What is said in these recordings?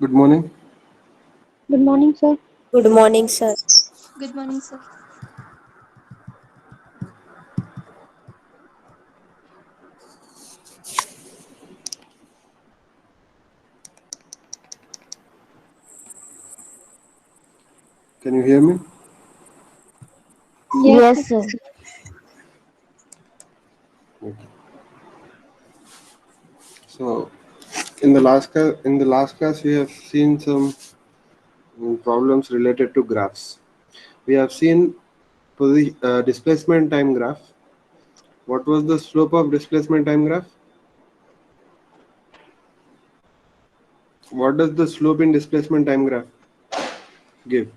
Good morning. Good morning, sir. Good morning, sir. Good morning, sir. Can you hear me? Yes, sir. Yes, sir. Okay. So, in the last class, we have seen some problems related to graphs. We have seen displacement time graph. What was the slope of displacement time graph? What does the slope in displacement time graph give?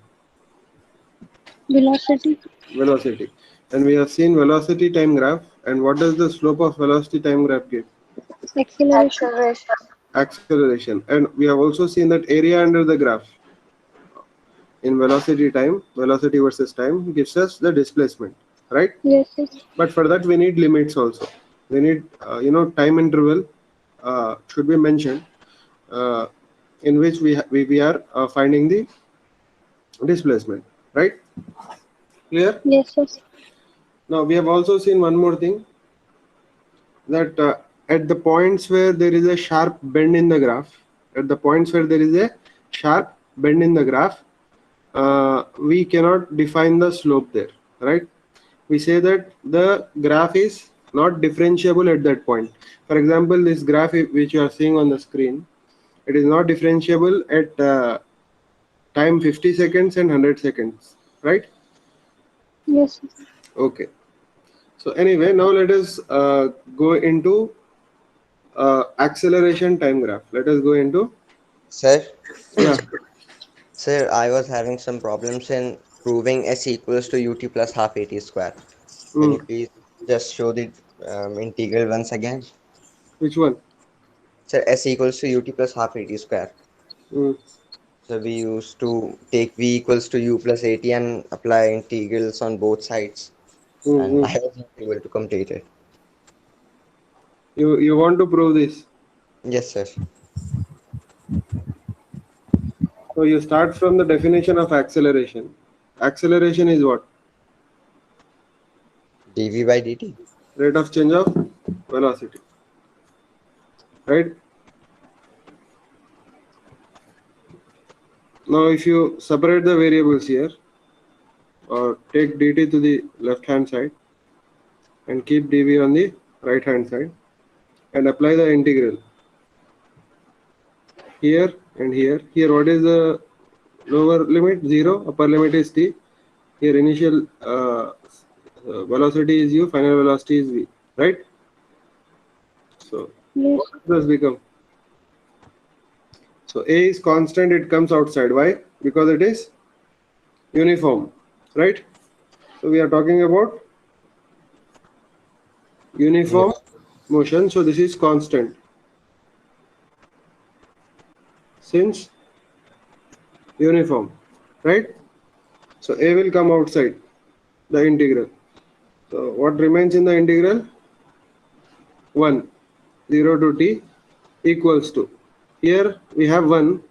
Velocity, Velocity. And we have seen velocity time graph. And what does the slope of velocity time graph give? acceleration, Acceleration. Acceleration. And we have also seen that area under the graph in velocity versus time gives us the displacement, right? yes, sir. But for that we need limits also. We need time interval should be mentioned, uh, in which we are finding the displacement, right? Clear? Yes, sir. Now we have also seen one more thing, that at the points where there is a sharp bend in the graph, at the points where there is a sharp bend in the graph, we cannot define the slope there, right? We say that the graph is not differentiable at that point. For example, this graph which you are seeing on the screen, it is not differentiable at time 50 seconds and 100 seconds, right? Yes, sir. Okay. So anyway, now let us go into acceleration time graph. Let us go into, Sir, yeah. sir, I was having some problems in proving S equals to UT plus half AT square. Can you Mm. please just show the integral once again? Which one? Sir, S equals to UT plus half AT square. Mm. So we used to take V equals to U plus AT and apply integrals on both sides. And Mm. I was not able to complete it. You want to prove this? Yes, sir. So you start from the definition of acceleration. Acceleration is what? dV by dt. Rate of change of velocity, right? Now if you separate the variables here, or take dt to the left hand side and keep dv on the right hand side, and apply the integral here and here. Here what is the lower limit? 0. Upper limit is t. Here initial velocity is u, final velocity is v, right? So Yes, what does this become? So a is constant, it comes outside. Why? Because it is uniform, right? So we are talking about uniform Yes. motion. So this is constant. Since uniform, right? So a will come outside the integral. So what remains in the integral? 1, 0 to t equals to. Here we have 1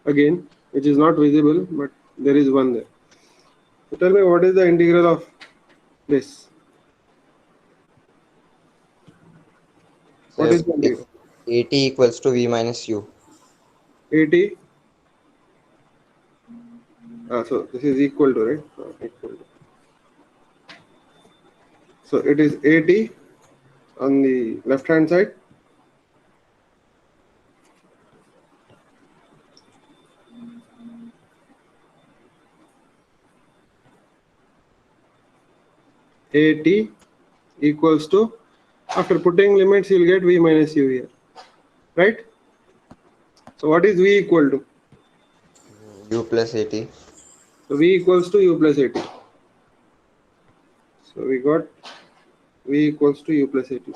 again, which is not visible, but there is 1 there. So tell me, what is the integral of this? What So is the if integral? AT equals to V minus U. 80. So this is equal to, right? Equal to. So it is 80 on the left hand side, 80 equals to, after putting limits you'll get v minus u here, right? So what is v equal to? U plus AT. So v equals to u plus 80. So we got v equals to u plus 80.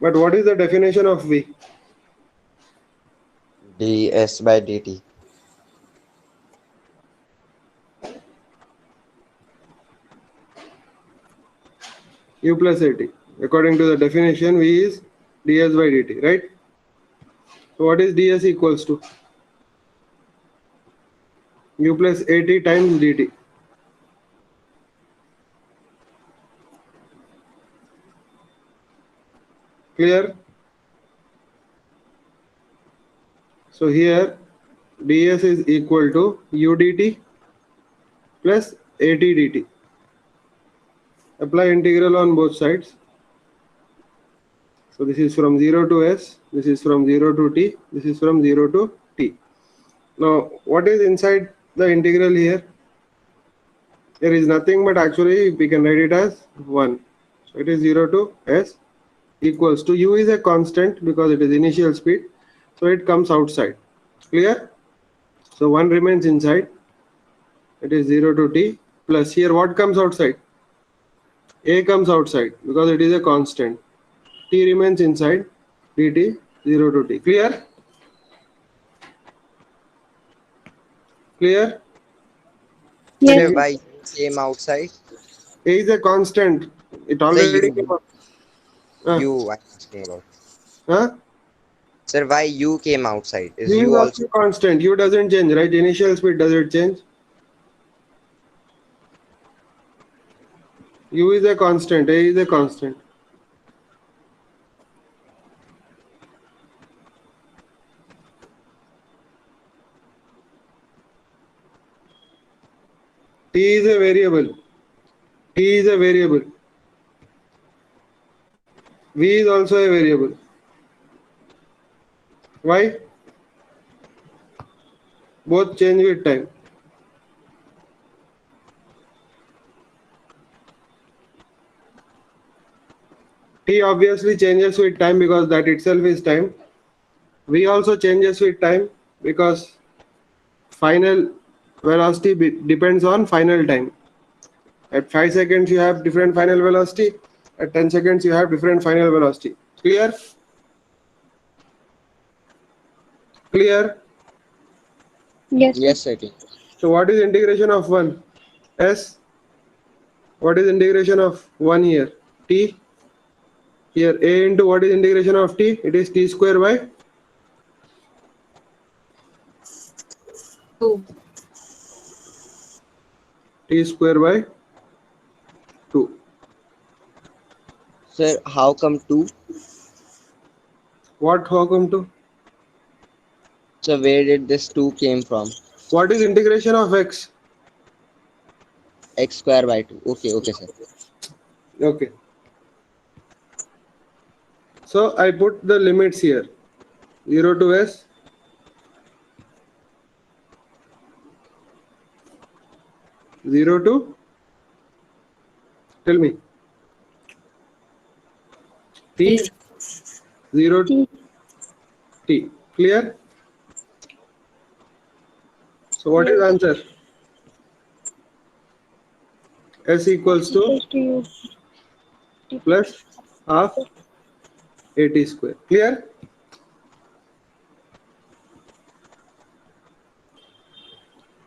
But what is the definition of v? ds by dt. U plus 80. According to the definition, V is ds by dt, right? So what is ds equals to? U plus at times dt. Clear? So here ds is equal to u dt plus at dt. Apply integral on both sides. So this is from 0 to s, this is from 0 to t, this is from 0 to t. Now what is inside the integral here? There is nothing, but actually we can write it as 1. So it is 0 to s equals to u is a constant because it is initial speed, so it comes outside. Clear? So 1 remains inside, it is 0 to t, plus here what comes outside? A comes outside because it is a constant. T remains inside, dt 0 to t. Clear? Clear? Yes, Sir, sir. why you came outside? A is a constant. It Sir, already came up. you I'm asking about. Huh? Sir, why you came outside? Is U is you also also constant. U doesn't change, right? Initial speed, does it change? U is a constant. A is a constant. T is a variable. T is a variable. V is also a variable. Why? Both change with time. T obviously changes with time because that itself is time. V also changes with time because final velocity depends on final time. At 5 seconds you have different final velocity. At 10 seconds you have different final velocity. Clear? Clear? Yes, sir. yes, sir. So what is integration of 1? S. What is integration of 1 here? T. Here A into what is integration of t? It is t square by 2. t square by 2. Sir, how come 2? What how come to? So where did this 2 came from? What is integration of x? X square by 2. Okay, sir. Okay. So I put the limits here. 0 to s. 0 to, tell me, t, 0 to T. t. Clear? So what is answer? S equals to Equals to U. T plus half at square. Clear?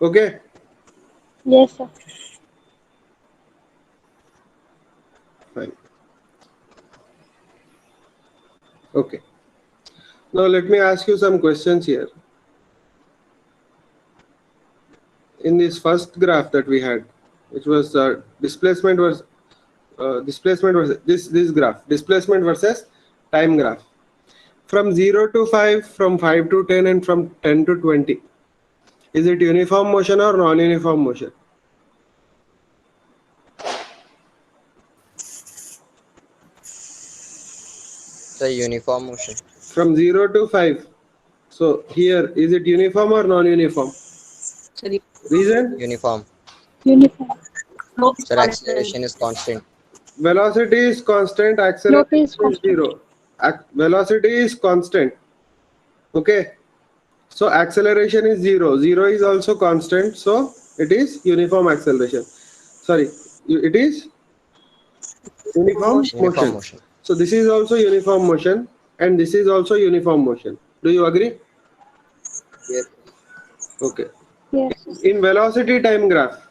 Okay. Yes, sir. Fine. Okay. Now let me ask you some questions here. In this first graph that we had, which was displacement versus this graph, displacement versus time graph. From 0 to 5, from 5 to 10, and from 10 to 20. Is it uniform motion or non-uniform motion? So uniform motion. From 0 to 5. So here, is it uniform or non-uniform? Sorry. Reason? Uniform. Uniform. Slope is Sir, constant. acceleration is constant. Velocity is constant, Slope acceleration is is constant. 0. Velocity is constant. Okay. So acceleration is 0. 0 is also constant. So it is uniform acceleration. Sorry, it is uniform Uniform motion. motion. So this is also uniform motion and this is also uniform motion. Do you agree? Yes. Okay. Yes, sir. In velocity time graph,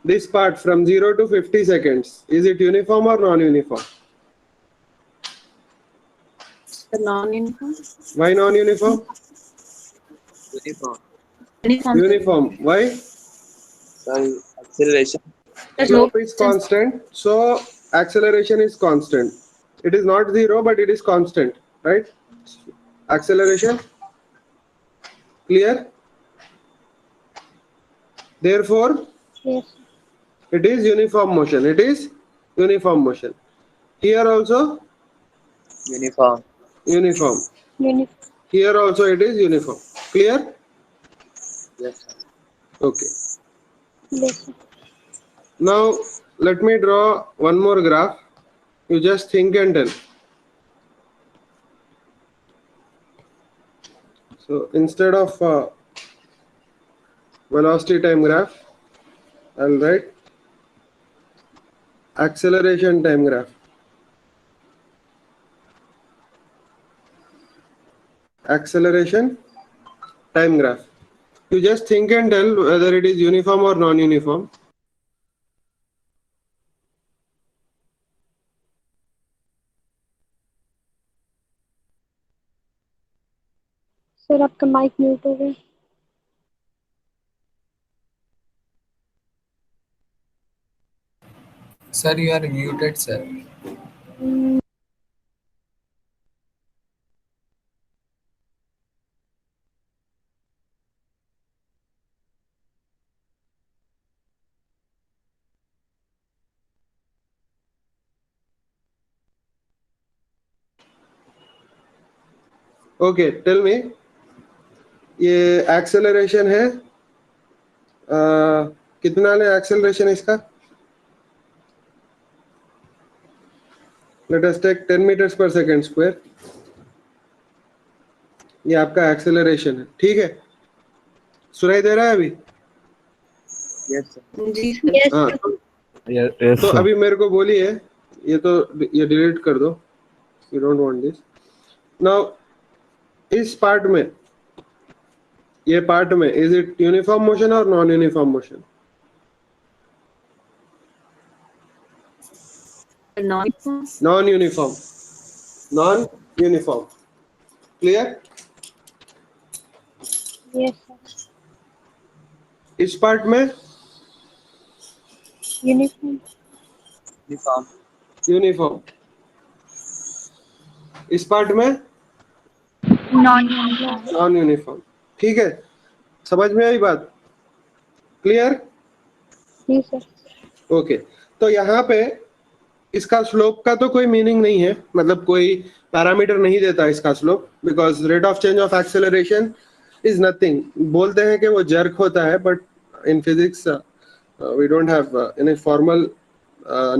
this part from 0 to 50 seconds, is it uniform or non-uniform? Non-uniform. Why non-uniform? Uniform. Uniform. Uniform. Why? Sorry, acceleration. Slope is constant, so acceleration is constant. It is not zero, but it is constant, right? Acceleration. Clear? Therefore, Yes, sir. it is uniform motion. It is uniform motion. Here also Uniform. uniform. Uniform. Here also it is uniform. Clear? Yes, sir. Okay. Yes, sir. Now let me draw one more graph. You just think and tell. So instead of velocity time graph, I'll write acceleration time graph. Acceleration time graph. You just think and tell whether it is uniform or non-uniform. Sir आपका mic mute हो गया. Sir, you are muted, sir. Okay tell me, ये acceleration है, कितना ले acceleration इसका? Let us take 10 meters पर second square. ये आपका एक्सेलरेशन है, ठीक है? सुनाई दे रहा है अभी? Yes, sir. जी Yes, हाँ, sir. तो अभी मेरे को बोलिए, ये डिलीट कर दो, you don't want this. Now इस पार्ट में, ये पार्ट में इज इट यूनिफॉर्म मोशन और non uniform motion? Non-uniform. Non uniform. Non uniform. Clear? Yes, sir. इस पार्ट में Uniform. Uniform. यूनिफॉर्म. इस पार्ट में Non-uniform. Non uniform. ठीक है, समझ में आई बात? क्लियर? जी सर. ओके, तो यहाँ पे इसका स्लोप का तो कोई मीनिंग नहीं है, मतलब कोई पैरामीटर नहीं देता इसका slope, because rate of change of acceleration is nothing. बोलते हैं कि वो जर्क होता है, but in physics we don't have any formal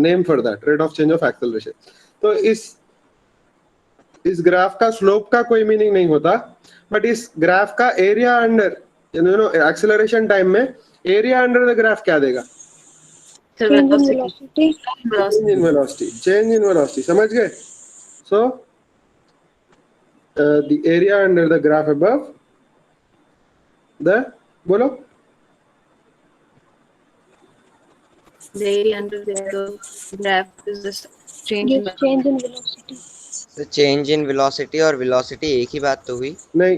name for that, rate of change of acceleration. तो इस ग्राफ का स्लोप का कोई मीनिंग नहीं होता, बट इस ग्राफ का एरिया अंडर एक्सेलरेशन टाइम में एरिया अंडर द ग्राफ क्या देगा? Change in velocity. Change in velocity. Change in velocity. समझ गए? So the area under the graph above the बोलो. The area under the graph is the change in Yes, change in velocity. तो change in velocity और velocity एक ही बात तो हुई. नहीं,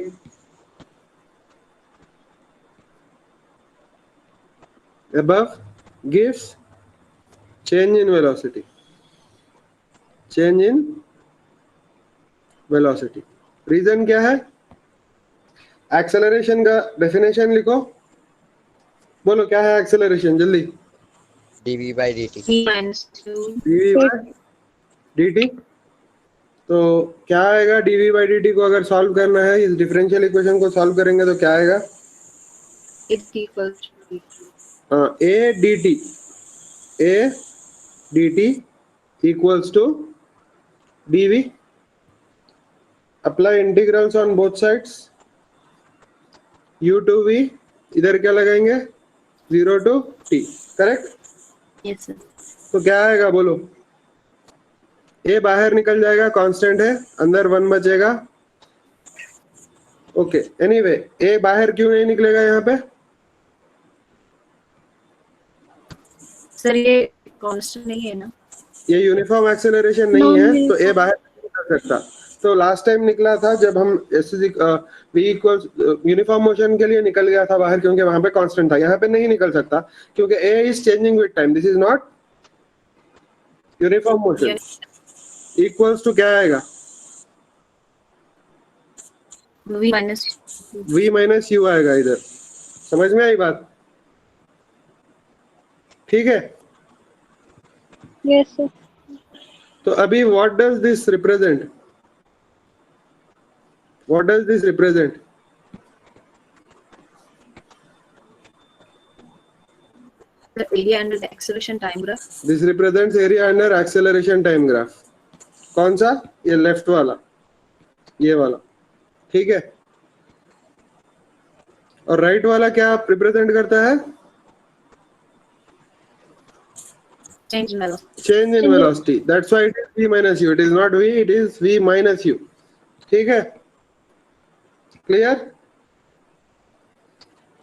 above gives change in velocity. Change in velocity. Reason क्या है? एक्सेलरेशन का डेफिनेशन लिखो. बोलो क्या है एक्सेलरेशन, जल्दी. dv by dt. E minus 2. dv by dt. तो क्या आएगा dv by dt को अगर सॉल्व करना है, इस डिफरेंशियल इक्वेशन को सॉल्व करेंगे तो क्या आएगा? It's equal to a dt equals to dv. Apply integrals on both sides. u to v, इधर क्या लगाएंगे? 0 to t. Correct? yes sir. तो क्या आएगा बोलो? a बाहर निकल जाएगा, कांस्टेंट है, अंदर 1 बचेगा. ओके, एनीवे a बाहर क्यों नहीं निकलेगा यहाँ पे? सर ये कांस्टेंट नहीं है ना? ये यूनिफॉर्म एक्सेलरेशन नहीं है, तो a बाहर नहीं निकल सकता. तो लास्ट टाइम निकला था जब हम v इक्वल्स यूनिफॉर्म मोशन के लिए निकल गया था बाहर, क्योंकि वहां पे कांस्टेंट था। यहाँ पे नहीं निकल सकता क्योंकि a is changing with time, this is not uniform motion. Equals to क्या आएगा? v minus v minus u आएगा इधर। समझ में आई बात? ठीक है। Yes, sir. तो अभी what does this represent? What does this represent? the area under the acceleration time graph. This represents area under acceleration time graph. कौन सा? ये लेफ्ट वाला, ये वाला, ठीक है। और राइट वाला क्या रिप्रेजेंट करता है? Change in velocity. Change in velocity. That's why it is v minus u, it is not v, it is v minus u। ठीक है, clear?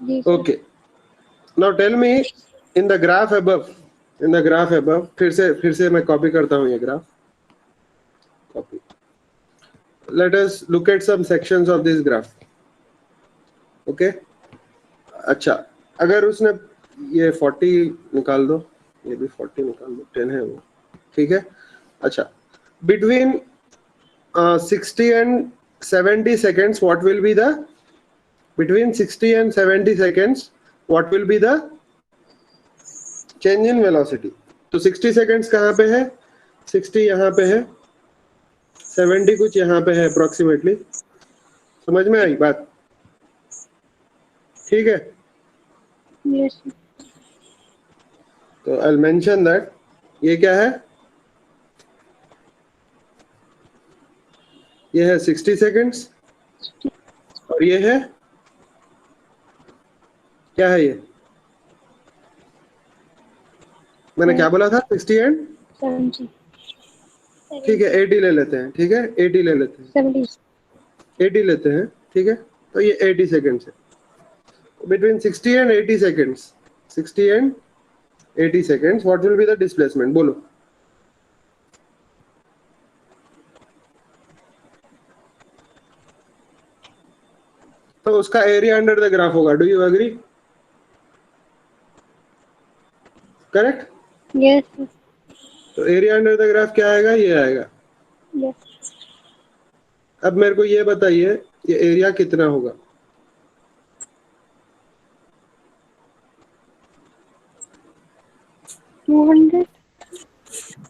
Yes, sir. Okay, now tell me in the graph above, in the graph above, फिर से मैं copy करता हूं ये graph, copy. Let us look at some sections of this graph. Okay, अच्छा, अगर उसने ये 40 निकाल दो, ये भी 40 निकाल दो, 10 है वो, ठीक है। अच्छा, between 60 and 70 seconds what will be the, between 60 and 70 seconds what will be the change in velocity? तो 60 seconds कहाँ पे है? 60 यहाँ पे है, 70 कुछ यहाँ पे है अप्रोक्सीमेटली। समझ में आई बात? ठीक है। Yes, sir. तो I'll mention that ये क्या है? ये है 60 seconds और ये है क्या है? ये मैंने क्या बोला था? 60 एंड 70. ठीक है 80 ले लेते हैं, ठीक है 80 ले लेते हैं, 70. 80 लेते हैं, ठीक है। तो ये 80 seconds है। Between 60 and 80 seconds, 60 and 80 seconds what will be the displacement? बोलो। तो उसका एरिया अंडर द ग्राफ होगा। Do you agree? Correct. Yes, sir. तो एरिया अंडर द ग्राफ क्या आएगा? ये आएगा। Yes. अब मेरे को ये बताइए ये एरिया कितना होगा? $200.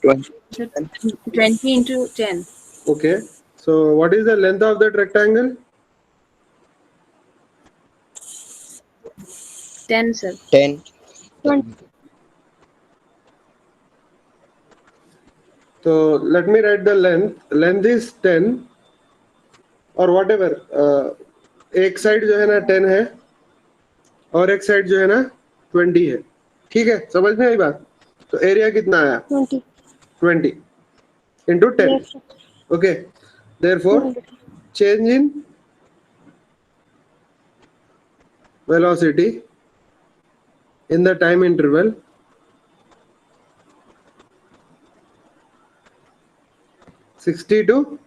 20 into 10. Okay, so what is the length of that rectangle? 10, sir. 10. 20. So let me write the length. Length is 10 और whatever, एक साइड जो है ना 10 है और एक साइड जो है ना 20 है। ठीक है, समझ में आई बात? तो एरिया कितना आया? 20. 20 into 10. Yes, sir. Okay, therefore 200. change in velocity in the time interval (60 to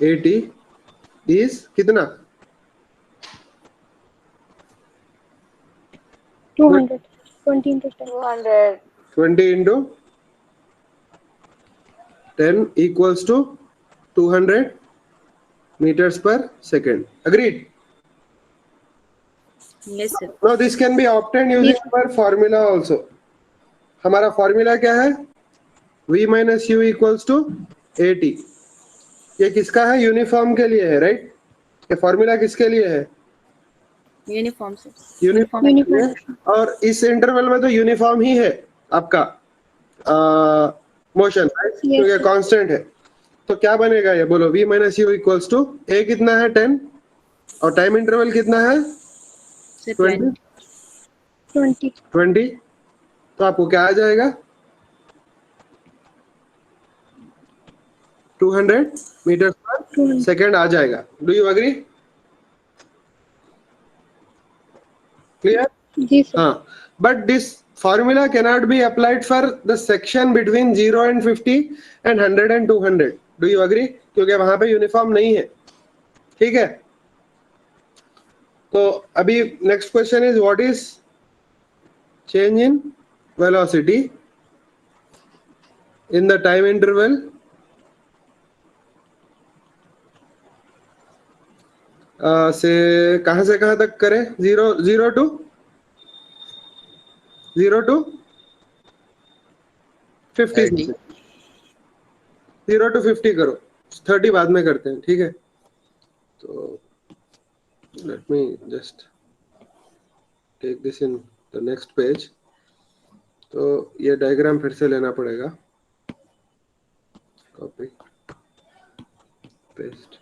80) is कितना? 200. 20 into 10. 20 into 10 equals to 200 meters per second. Agreed? Yes, sir. Now this can be obtained using our formula also. हमारा formula क्या है? V minus U equals to 80. ये किसका है? Uniform के लिए है, राइट? ये फॉर्मूला किसके लिए है? Uniform, sir. यूनिफॉर्म के लिए। और इस इंटरवल में तो यूनिफॉर्म ही है आपका मोशन, राइट? तो ये कांस्टेंट है। तो क्या बनेगा ये बोलो? V minus U equals to A कितना है? 10 और टाइम इंटरवल कितना है? Sir, 20. 20. 20। तो आपको क्या आ जाएगा? 200 मीटर पर सेकेंड आ जाएगा। Do you agree? क्लियर? जी सर. हाँ, but this formula cannot be applied for the section between 0 and 50 and 100 and 200. Do you agree? क्योंकि वहां पे यूनिफॉर्म नहीं है. ठीक है. तो अभी next question is what is change in velocity in the time interval से कहां तक करें? 0 to 50. 30. 0 to 50 करो, 30 बाद में करते हैं. ठीक है. तो let me just take this in the next page. तो ये डायग्राम फिर से लेना पड़ेगा. Copy paste.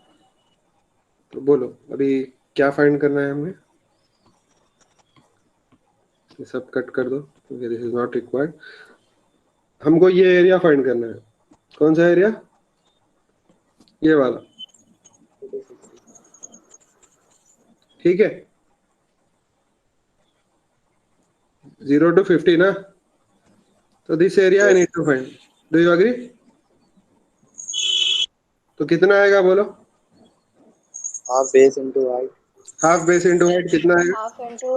तो बोलो अभी क्या फाइंड करना है हमें? ये सब कट कर दो क्योंकि दिस इज नॉट रिक्वायर्ड. हमको ये एरिया फाइंड करना है. कौन सा एरिया? ये वाला. ठीक है. 0 to 50 ना. तो this area I need to find. Do you agree? तो कितना आएगा बोलो? Half base into height. Half base into height कितना आएगा? Half into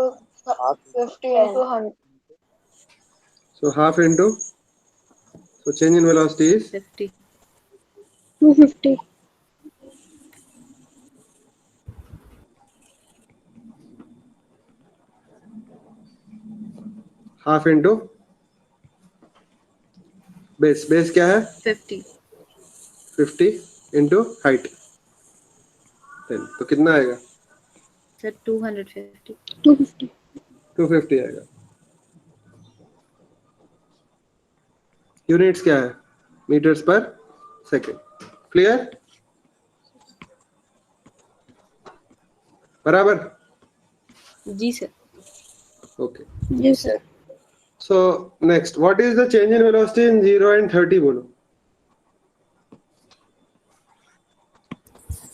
50 into 100. So half into, so change in velocity is 50. 250. half into base. Base क्या है? 50. 50 into height 10. तो कितना आएगा? Sir, 250. 250. 250 आएगा. यूनिट्स क्या है? मीटर्स पर सेकेंड. क्लियर? बराबर. जी sir. Okay. Yes sir. So next, what is the change in velocity in 0 and 30? बोलो.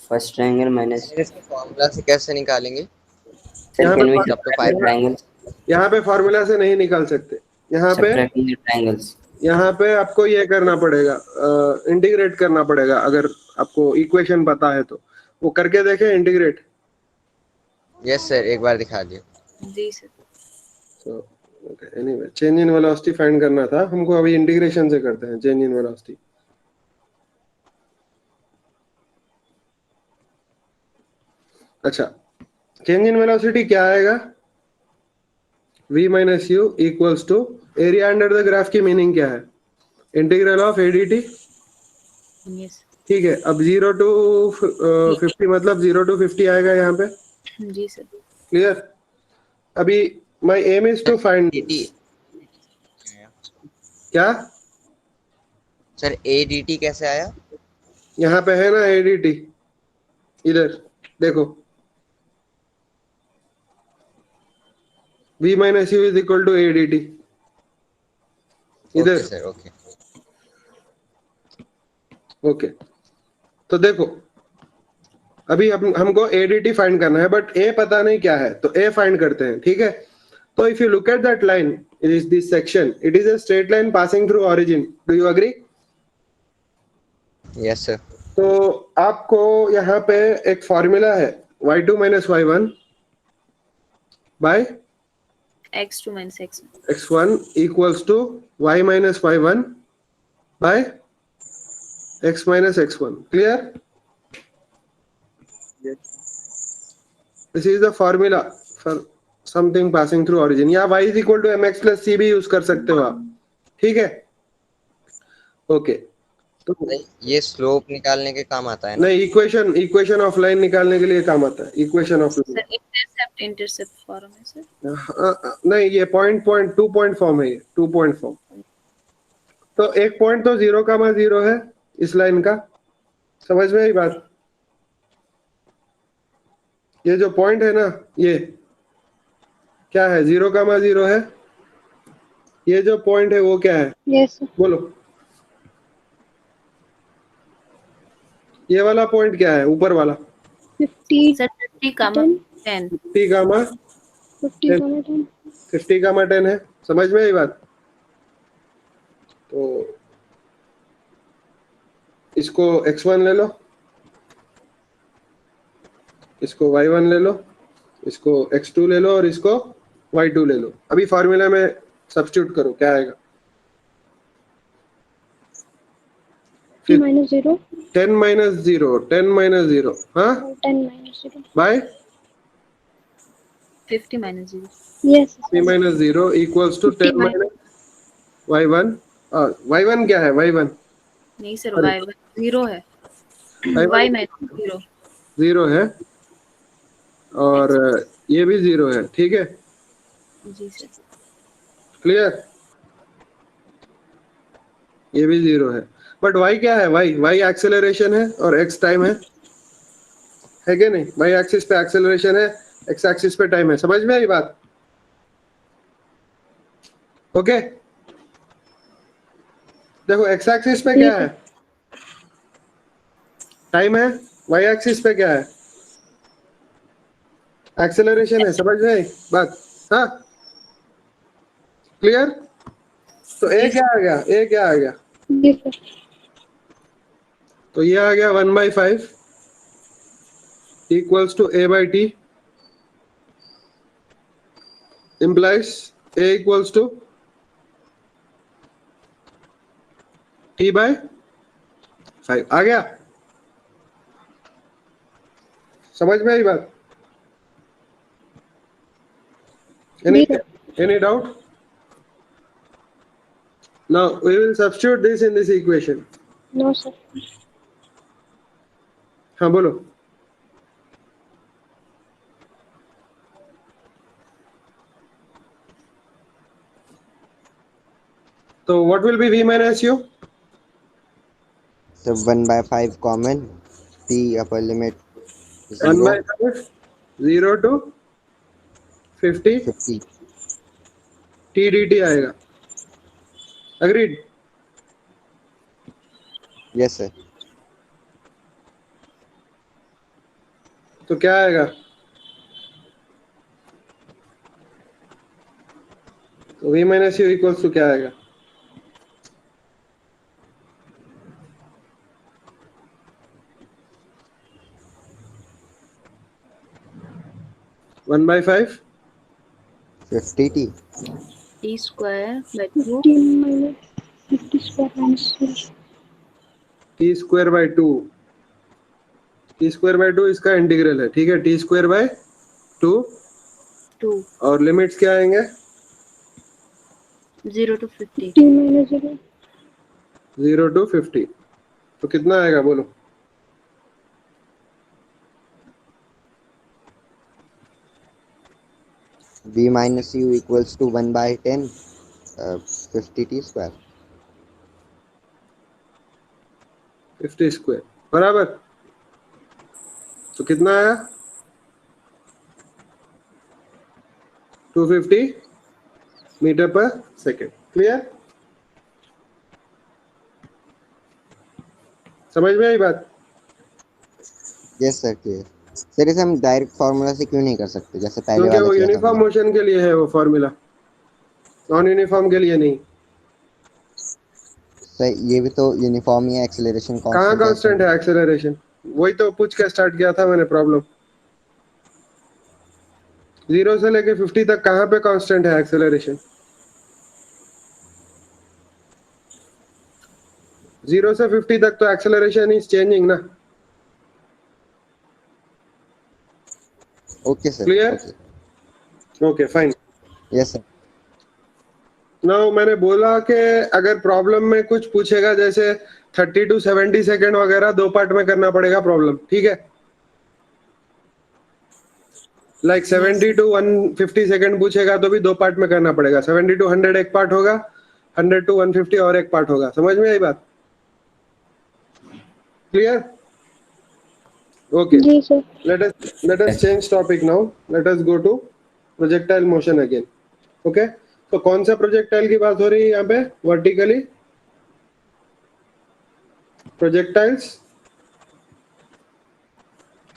First triangle minus. इसके फॉर्मूला से कैसे निकालेंगे? सर यहाँ कैन पे वी सब तो 5 ट्रायंगल्स यहाँ पे फॉर्मूला से नहीं निकाल सकते. यहाँ पे सब्ट्रैक्टिंग द ट्रायंगल्स. यहाँ पे आपको ये करना पड़ेगा, इंटीग्रेट करना पड़ेगा. अगर आपको इक्वेशन पता है तो वो करके देखें. इंटीग्रेट. यस सर, एक बार दिखा दियो. जी sir. So okay. Anyway, change in velocity find करना था हमको. अभी इंटीग्रेशन से करते हैं चेंज इन वेलोसिटी. अच्छा, चेंज इन वेलोसिटी क्या आएगा? v minus u equals to area under the graph की मीनिंग क्या है? Integral of ADT. यस. ठीक है. अब 0 to 50 मतलब 0 to 50 आएगा यहाँ पे. जी सर. क्लियर? अभी my aim is to find क्या? सर ADT कैसे आया? यहाँ पे है ना एडीटी. इधर देखो, v minus u is equal to ADT. इधर. Okay sir. ओके. ओके. तो देखो अभी हमको एडीटी फाइंड करना है बट ए पता नहीं क्या है. तो ए फाइंड करते हैं. ठीक है. तो if you look at that line, it is this section. It is a straight line passing through origin. Do you agree? Yes sir. तो आपको यहाँ पे एक फॉर्मूला है y2 minus y1 by x2 minus x1. x1 equals to y minus y1 by x minus x1. Clear? This is the formula for something passing through origin. या y is equal to mx plus c भी use कर सकते हो आप. ठीक है. Okay. तो ये स्लोप निकालने के काम आता है ना? नहीं, इक्वेशन ऑफ लाइन निकालने के लिए काम आता है. Equation of sir intercept form है सर. नहीं, ये पॉइंट 2 पॉइंट फॉर्म है. ये 2 पॉइंट फॉर्म. तो एक पॉइंट तो 0,0 है इस लाइन का. समझ में आई बात? ये जो पॉइंट है ना, ये क्या है? 0,0 है. ये जो पॉइंट है वो क्या है? Yes sir. बोलो. ये वाला पॉइंट क्या है? ऊपर वाला 50. सर 50, 10. 50, 50, 10. 50 का 10 है, समझ में आई बात? तो इसको x1 ले लो, इसको y1 ले लो, इसको x2 ले लो और इसको y2 ले लो। अभी फॉर्मूला में सब्स्टिट्यूट करो, क्या आएगा? minus 0. 10 minus 0, 10 minus 0, हाँ 10 minus 0. by 50 minus 0. Yes. 3 minus 0 equals to 10 50 minus y1. y1 क्या है? y1 नहीं सर, अरे। y1 0 है, y1 y minus 0. 0 है और ये भी 0 है, ठीक है, जी सर। क्लियर? ये भी 0 है, बट y क्या है? y एक्सेलरेशन है और x टाइम है कि नहीं? y एक्सिस पे एक्सेलरेशन है, x एक्सिस पे टाइम है, समझ में आई बात? ओके, देखो x एक्सिस पे क्या है? टाइम है, y एक्सिस पे क्या है? एक्सेलरेशन है, समझ में आई बात? हाँ, क्लियर? तो a क्या आ गया? a क्या आ गया? Yes, sir. तो ये आ गया 1/5 equals to a by t, implies a equals to t by 5। आ गया? समझ में आई बात? Any doubt? Now we will substitute this in this equation. No, sir. हाँ बोलो। So what will be v minus u? So 1/5 common, t upper limit 1 by 0, 5, 0 to 50 50. t dt आएगा। Agreed? Yes sir. तो क्या आएगा? तो v minus u equals to क्या आएगा? One by 5 50 t. t square by 2. 15 minus 50 square minus 0. T square by 2, T square by 2 इसका integral है, ठीक है, टी स्क्वायर बाई 2 2. और लिमिट्स क्या आएंगे? 0 to 50. 15 minus 0. 0 to 50, तो कितना आएगा बोलो? v minus u equals to 1/10, 50 t square. 50 square बराबर, तो कितना आया? 250 मीटर पर सेकेंड। क्लियर? समझ में आई बात? Yes sir, clear. सर इसे हम डायरेक्ट फार्मूला से क्यों नहीं कर सकते जैसे पहले क्योंकि वाला वो किया था यूनिफॉर्म हमने? मोशन के लिए है वो फॉर्मूला, नॉन यूनिफॉर्म के लिए नहीं। सर ये भी तो यूनिफॉर्म ही है, एक्सेलरेशन कहाँ कांस्टेंट कांस्टेंट है एक्सेलरेशन? वही तो पूछ के स्टार्ट किया था मैंने प्रॉब्लम। 0 से लेके 50 तक कहाँ पे कांस्टेंट है एक्सेलरेशन? 0 से 50 तक तो एक्सेलरेशन इज चेंजिंग ना। Okay sir. Clear? Okay fine. Yes sir. Now मैंने बोला कि अगर प्रॉब्लम में कुछ पूछेगा जैसे 30 to 70 सेकेंड वगैरह, दो पार्ट में करना पड़ेगा प्रॉब्लम, ठीक है? लाइक 70 to 150 सेकेंड पूछेगा तो भी दो पार्ट में करना पड़ेगा। 70 to 100 एक पार्ट होगा, 100 to 150 और एक पार्ट होगा। समझ में आई बात? Clear? Okay. Ji sir. Let us change topic now. Let us go to projectile motion again. Okay. तो कौन सा projectile की बात हो रही है यहाँ पे? Vertically projectiles.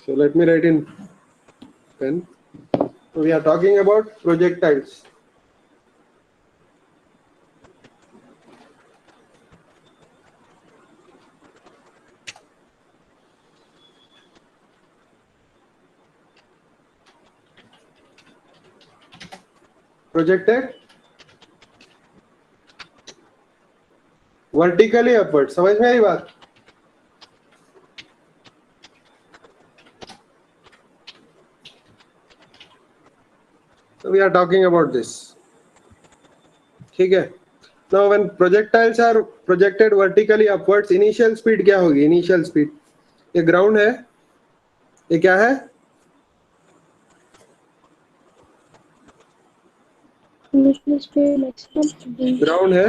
So let me write in pen. So we are talking about projectiles. Projected vertically upward. समझ में आई बात? So we are talking about this. ठीक है। Now when projectiles are projected vertically upwards, initial speed क्या होगी? Initial speed, ये ground है, ये क्या है? Initial speed maximum speed. Ground है।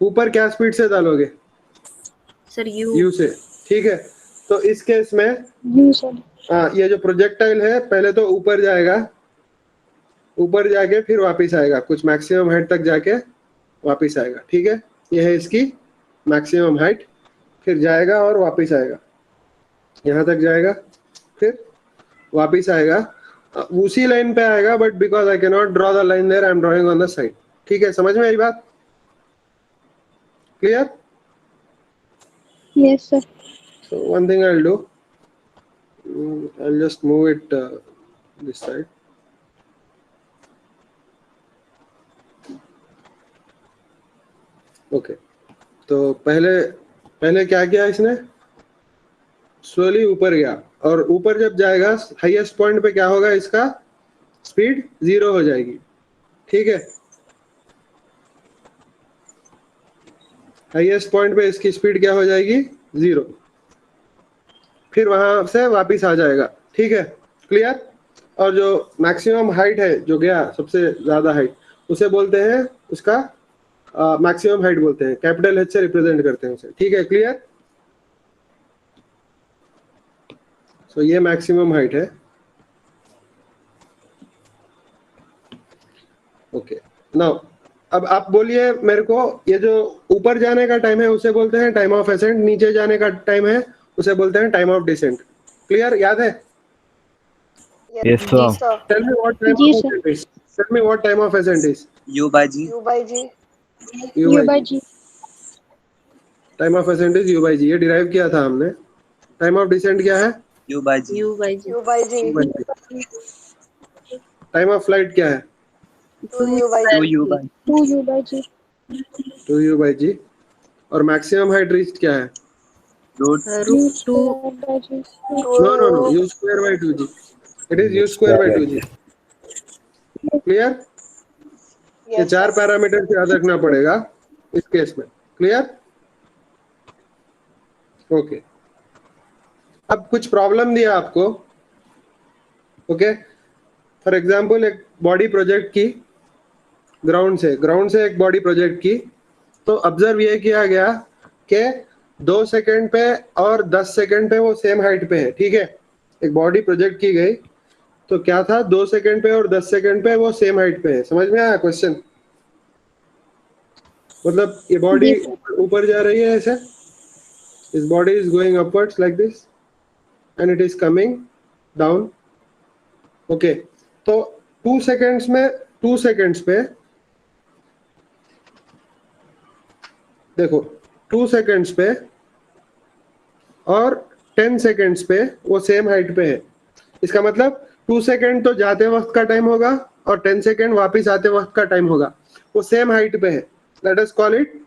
ऊपर क्या स्पीड से डालोगे? सर यू से। ठीक है, तो इस केस में U sir. हाँ, ये जो प्रोजेक्टाइल है पहले तो ऊपर जाएगा, ऊपर जाके फिर वापस आएगा, कुछ मैक्सिमम हाइट तक जाके वापस आएगा। ठीक है, ये है इसकी मैक्सिमम हाइट, फिर जाएगा और वापस आएगा, यहाँ तक जाएगा, फिर वापस आएगा, उसी लाइन पे आएगा, but because I can not draw the line there, I am drawing on the side. ठीक है, समझ में आई बात? Clear? Yes sir. So one thing I'll do, I'll just move it this side. Okay. तो पहले क्या किया इसने? स्लोली ऊपर गया, और ऊपर जब जाएगा हाईएस्ट पॉइंट पे क्या होगा? इसका स्पीड 0 हो जाएगी। ठीक है, हाईएस्ट पॉइंट पे इसकी स्पीड क्या हो जाएगी? 0। फिर वहां से वापस आ जाएगा। ठीक है, क्लियर? और जो मैक्सिमम हाइट है, जो गया सबसे ज्यादा हाइट, उसे बोलते हैं, उसका मैक्सिमम हाइट बोलते हैं, कैपिटल एच से रिप्रेजेंट करते हैं उसे। ठीक है, क्लियर? सो ये मैक्सिमम हाइट है। ओके, नाउ अब आप बोलिए मेरे को, ये जो ऊपर जाने का टाइम है उसे बोलते हैं टाइम ऑफ असेंट, नीचे जाने का टाइम है उसे बोलते हैं टाइम ऑफ डिसेंट। क्लियर? याद है? Yes, sir. Tell me what time जी of sir. ascent is. Tell me what time of ascent is. U by G. U by G. Time of ascent is U by G। ये derive किया था हमने। Time of descent क्या है? U by G. U by G. Time of flight क्या है? 2U by 2U by G. 2U by G। और maximum height reached क्या है? root U Root 2 square by G. No, U square by 2G। It is U square by 2G। Clear? ये चार parameter से याद रखना पड़ेगा इस केस में। क्लियर? ओके, अब कुछ प्रॉब्लम दिया आपको। ओके, फॉर एग्जांपल एक बॉडी प्रोजेक्ट की, ग्राउंड से एक बॉडी प्रोजेक्ट की, तो ऑब्जर्व ये किया गया कि 2 सेकंड पे और 10 सेकंड पे वो सेम हाइट पे है। ठीक है, एक बॉडी प्रोजेक्ट की गई, तो क्या था? 2 सेकंड पे और 10 सेकंड पे वो सेम हाइट पे है। समझ में आया क्वेश्चन? मतलब ये बॉडी ऊपर जा रही है ऐसे, this body is going upwards like this and it is coming down। okay, तो 2 सेकंड्स पे देखो, 2 सेकंड्स पे और 10 सेकंड्स पे वो सेम हाइट पे है। इसका मतलब 2 सेकंड तो जाते वक्त का टाइम होगा और 10 सेकंड वापस आते वक्त का टाइम होगा, वो सेम हाइट पे है। Let us call it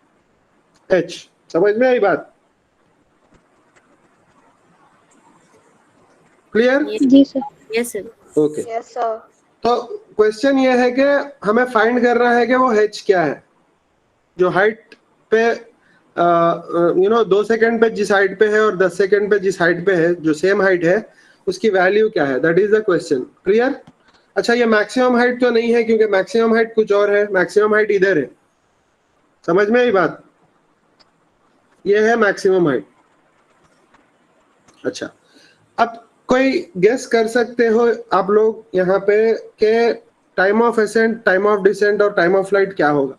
h। समझ में आई बात? क्लियर? जी सर। Yes sir. ओके, तो क्वेश्चन ये है कि हमें फाइंड करना है कि वो h क्या है, जो हाइट पे 2 सेकंड पे जिस हाइट पे है और 10 सेकंड पे जिस हाइट पे है, जो सेम हाइट है, उसकी वैल्यू क्या है। That is the question. Clear? अच्छा, ये मैक्सिमम हाइट तो नहीं है, क्योंकि मैक्सिमम हाइट कुछ और है, मैक्सिमम हाइट इधर है। समझ में आई बात? ये है मैक्सिमम हाइट। अच्छा, अब कोई गेस कर सकते हो आप लोग यहाँ पे कि time of ascent, time of descent और टाइम ऑफ फ्लाइट क्या होगा?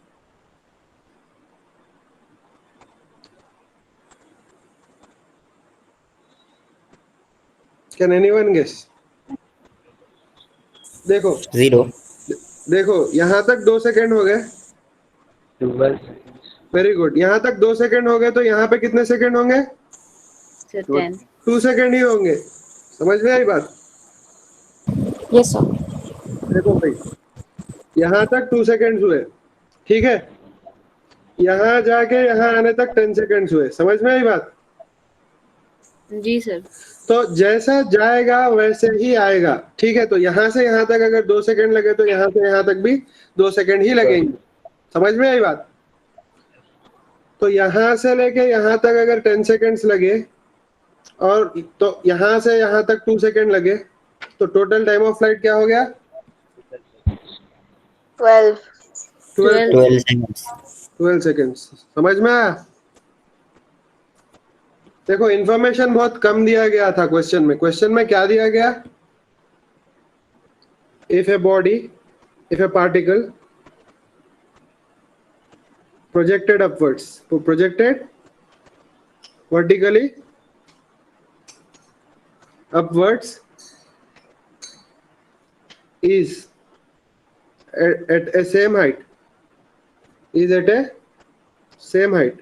Can anyone guess? देखो 0. यहाँ तक 2 सेकंड हो गए। वेरी गुड, यहाँ तक 2 सेकंड हो गए, तो यहाँ पे कितने सेकंड होंगे? Sir 10. 2 सेकंड ही होंगे। समझ में आई बात? Yes sir. देखो भाई, यहाँ तक 2 सेकेंड्स हुए, ठीक है। यहाँ जाके यहाँ आने तक 10 सेकेंड्स हुए, समझ में आई बात? जी सर। तो जैसा जाएगा वैसे ही आएगा, ठीक है। तो यहाँ से यहाँ तक अगर 2 सेकेंड लगे तो यहाँ से यहाँ तक भी 2 सेकेंड ही लगेंगे, समझ में आई बात? तो यहाँ से लेके यहाँ तक अगर 10 सेकेंड्स लगे और तो यहाँ से यहाँ तक 2 सेकेंड लगे, तो टोटल टाइम ऑफ फ्लाइट क्या हो गया? 12. 12 seconds. 12 सेकेंड्स। समझ में आया? देखो इंफॉर्मेशन बहुत कम दिया गया था क्वेश्चन में। क्वेश्चन में क्या दिया गया? If a body, if A particle projected upwards, projected vertically upwards is at a same height, is at a same height.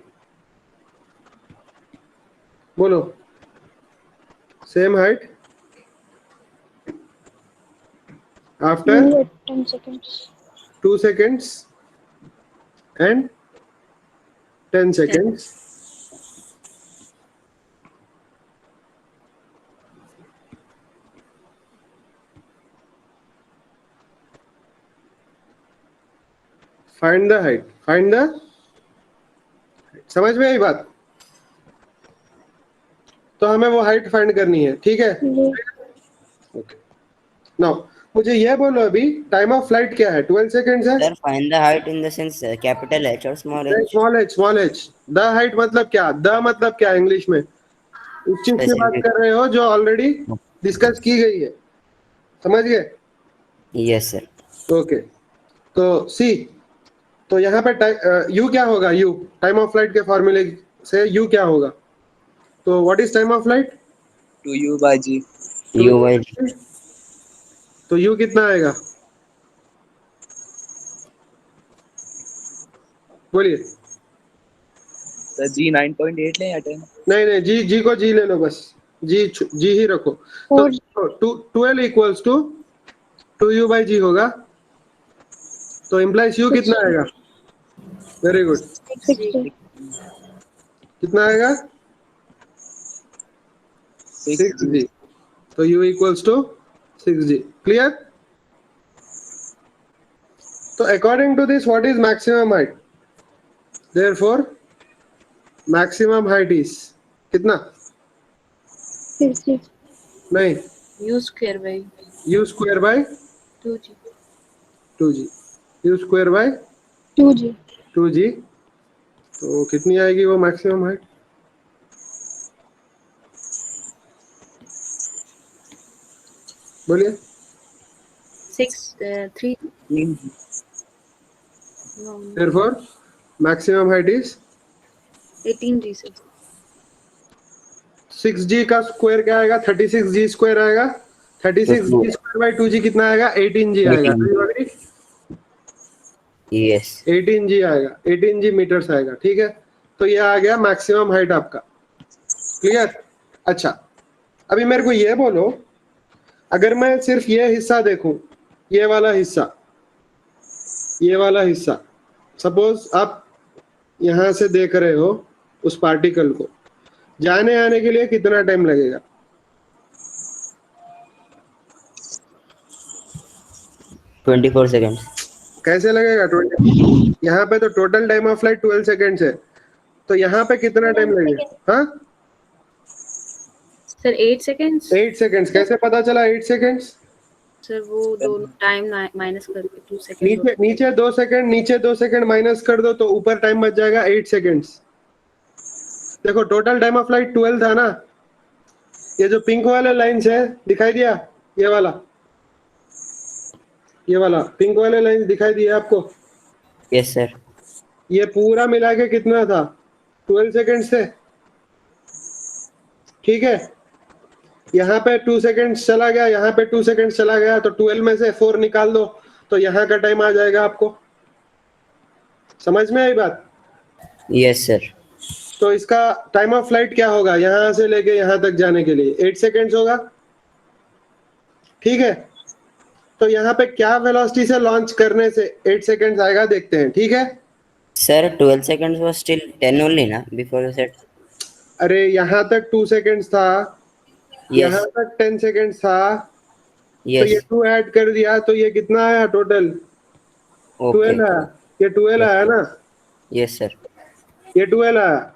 बोलो, same height after 10 seconds. 2 seconds and 10 seconds. Find the height. Find the height. समझ में आई बात? तो हमें वो height find करनी है, ठीक है। ओके, नाउ मुझे ये बोलो अभी टाइम ऑफ फ्लाइट क्या है? 12 सेकेंड्स है। Sir, find the height in the sense capital H or small h. Small H. The height मतलब क्या? द मतलब क्या इंग्लिश में? उस चीज की बात कर रहे हो जो ऑलरेडी डिस्कस की गई है, समझ गए? Yes, sir. ओके, तो सी, तो यहाँ पे यू क्या होगा? यू टाइम ऑफ फ्लाइट के फॉर्मूले से यू क्या होगा? तो what is time of flight? 2u by g. U by G. तो यू कितना आएगा? बोलिए। सर जी 9.8 लें या 10? नहीं नहीं, जी को जी ले लो, बस जी ही रखो। तो 12 equals to 2u by g होगा। तो इम्प्लाइज यू कितना आएगा? Very good. 60. कितना आएगा? 6g. तो u equals to 6g। Clear? तो according to this what is maximum height? Therefore maximum height is कितना? 60. नहीं, U square by u square by 2G. 2g, u square by 2G. 2g। तो कितनी आएगी वो मैक्सिमम हाइट? बोलिए। 3. 3g. No, Therefore maximum height is 18G sir. 6g का square क्या आएगा? 36g स्क्वायर आएगा। 36g स्क्वायर बाय 2g कितना आएगा? 18g आएगा। 18G. Yes. 18g आएगा, 18g मीटर्स आएगा, ठीक है। तो ये आ गया मैक्सिमम हाइट आपका। क्लियर? अच्छा, अभी मेरे को ये बोलो, अगर मैं सिर्फ ये हिस्सा देखूं, ये वाला हिस्सा, ये वाला हिस्सा, सपोज आप यहां से देख रहे हो उस पार्टिकल को, जाने आने के लिए कितना टाइम लगेगा? 24 seconds. कैसे लगेगा 20? यहाँ पे तो total time of flight 12 seconds है, तो यहाँ पे कितना टाइम लगेगा? हाँ सर 8 seconds. 8 सेकेंड्स। कैसे पता चला 8 सेकेंड्स? सर वो दोनों टाइम माइनस करके 2 सेकंड। नीचे 2 सेकेंड, नीचे 2 सेकेंड माइनस कर दो तो ऊपर टाइम बच जाएगा 8 सेकेंड्स। देखो टोटल टाइम ऑफ फ्लाइट 12 था ना। ये जो पिंक वाले लाइंस है, दिखाई दिया? ये वाला पिंक वाले लाइंस दिखाई दिया आपको? Yes, sir. ये पूरा मिला के कितना था? 12 सेकेंड्स थे, ठीक है। यहाँ पे 2 सेकेंड्स चला गया, यहाँ पे 2 सेकेंड्स चला गया, तो 12 में से 4 निकाल दो तो यहाँ का टाइम आ जाएगा आपको। समझ में आई बात? Yes, sir. तो इसका टाइम ऑफ फ्लाइट क्या होगा? यहाँ से लेके यहाँ तक जाने के लिए 8 सेकेंड्स होगा, ठीक है। तो यहाँ पे क्या वेलोसिटी से लॉन्च करने से 8 सेकेंड्स आएगा देखते हैं, ठीक है? Sir, 12 seconds was still 10 only, na? Before you said. अरे यहाँ तक 2 सेकेंड्स था, Yes. यहाँ तक 10 सेकेंड्स था, तो ये Yes. 2 ऐड कर दिया तो ये कितना आया टोटल? 12 Okay. आया, ये 12 आया ना, Yes, sir. ये 12 आया।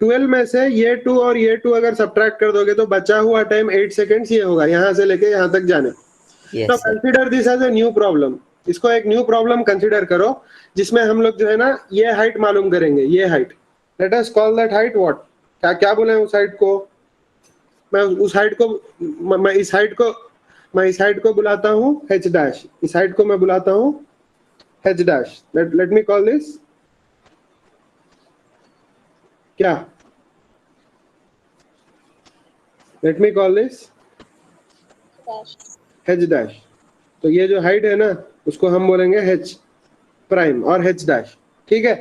12 में से ये 2 और ये 2 अगर सब्ट्रैक्ट कर दोगे तो बचा हुआ टाइम 8 सेकेंड्स ये होगा यहाँ से लेके यहाँ तक जाने। Yes, तो sir. Consider this as a new problem, इसको एक न्यू प्रॉब्लम कंसीडर करो जिसमें हम लोग जो है ना ये हाइट मालूम करेंगे, ये height. Let us call that height what, क्या क्या बोले उस हाइट को? मैं उस हाइट को मैं इस हाइट को बुलाता हूँ h डैश, इस हाइट को मैं बुलाता हूँ h dash. Let me call this क्या, let me call this h dash. तो ये जो हाइट है ना उसको हम बोलेंगे h प्राइम और h डैश, ठीक है?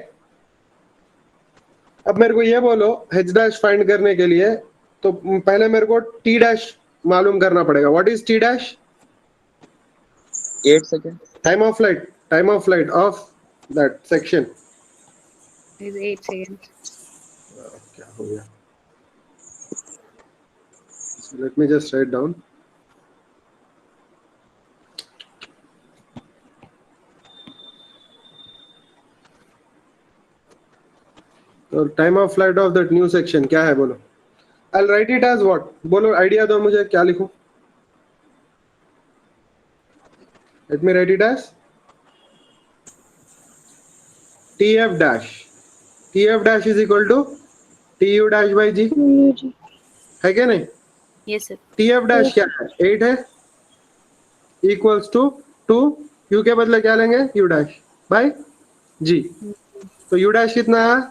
अब मेरे को ये बोलो h डैश फाइंड करने के लिए तो पहले मेरे को t डैश मालूम करना पड़ेगा। What is t dash? 8 second. Time of flight of that section is 8 seconds. क्या हो गया? Let me just write down. तो time of flight of that new section क्या है बोलो? I write it as what, बोलो आइडिया दो मुझे, क्या लिखूं? Let me write it as tf dash is equal to tu dash by g, UG. है क्या नहीं? Yes, sir. tf dash क्या है? 8 है, इक्वल्स टू 2 u के बदले क्या लेंगे? u dash by g। तो u dash कितना है?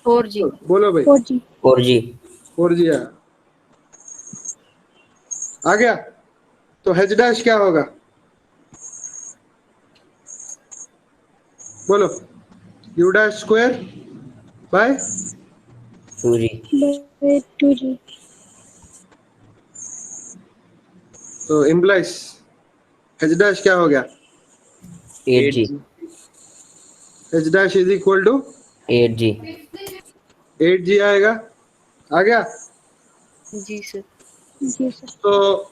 4G. बोलो भाई। 4G. 4G. 4g आ गया। तो h dash क्या होगा बोलो? u dash square by 2G. By 2G. तो इम्प्लाइज h dash क्या हो गया? 8G. h dash is equal to 8G. 8g आएगा, आ गया? जी सर। जी सर. तो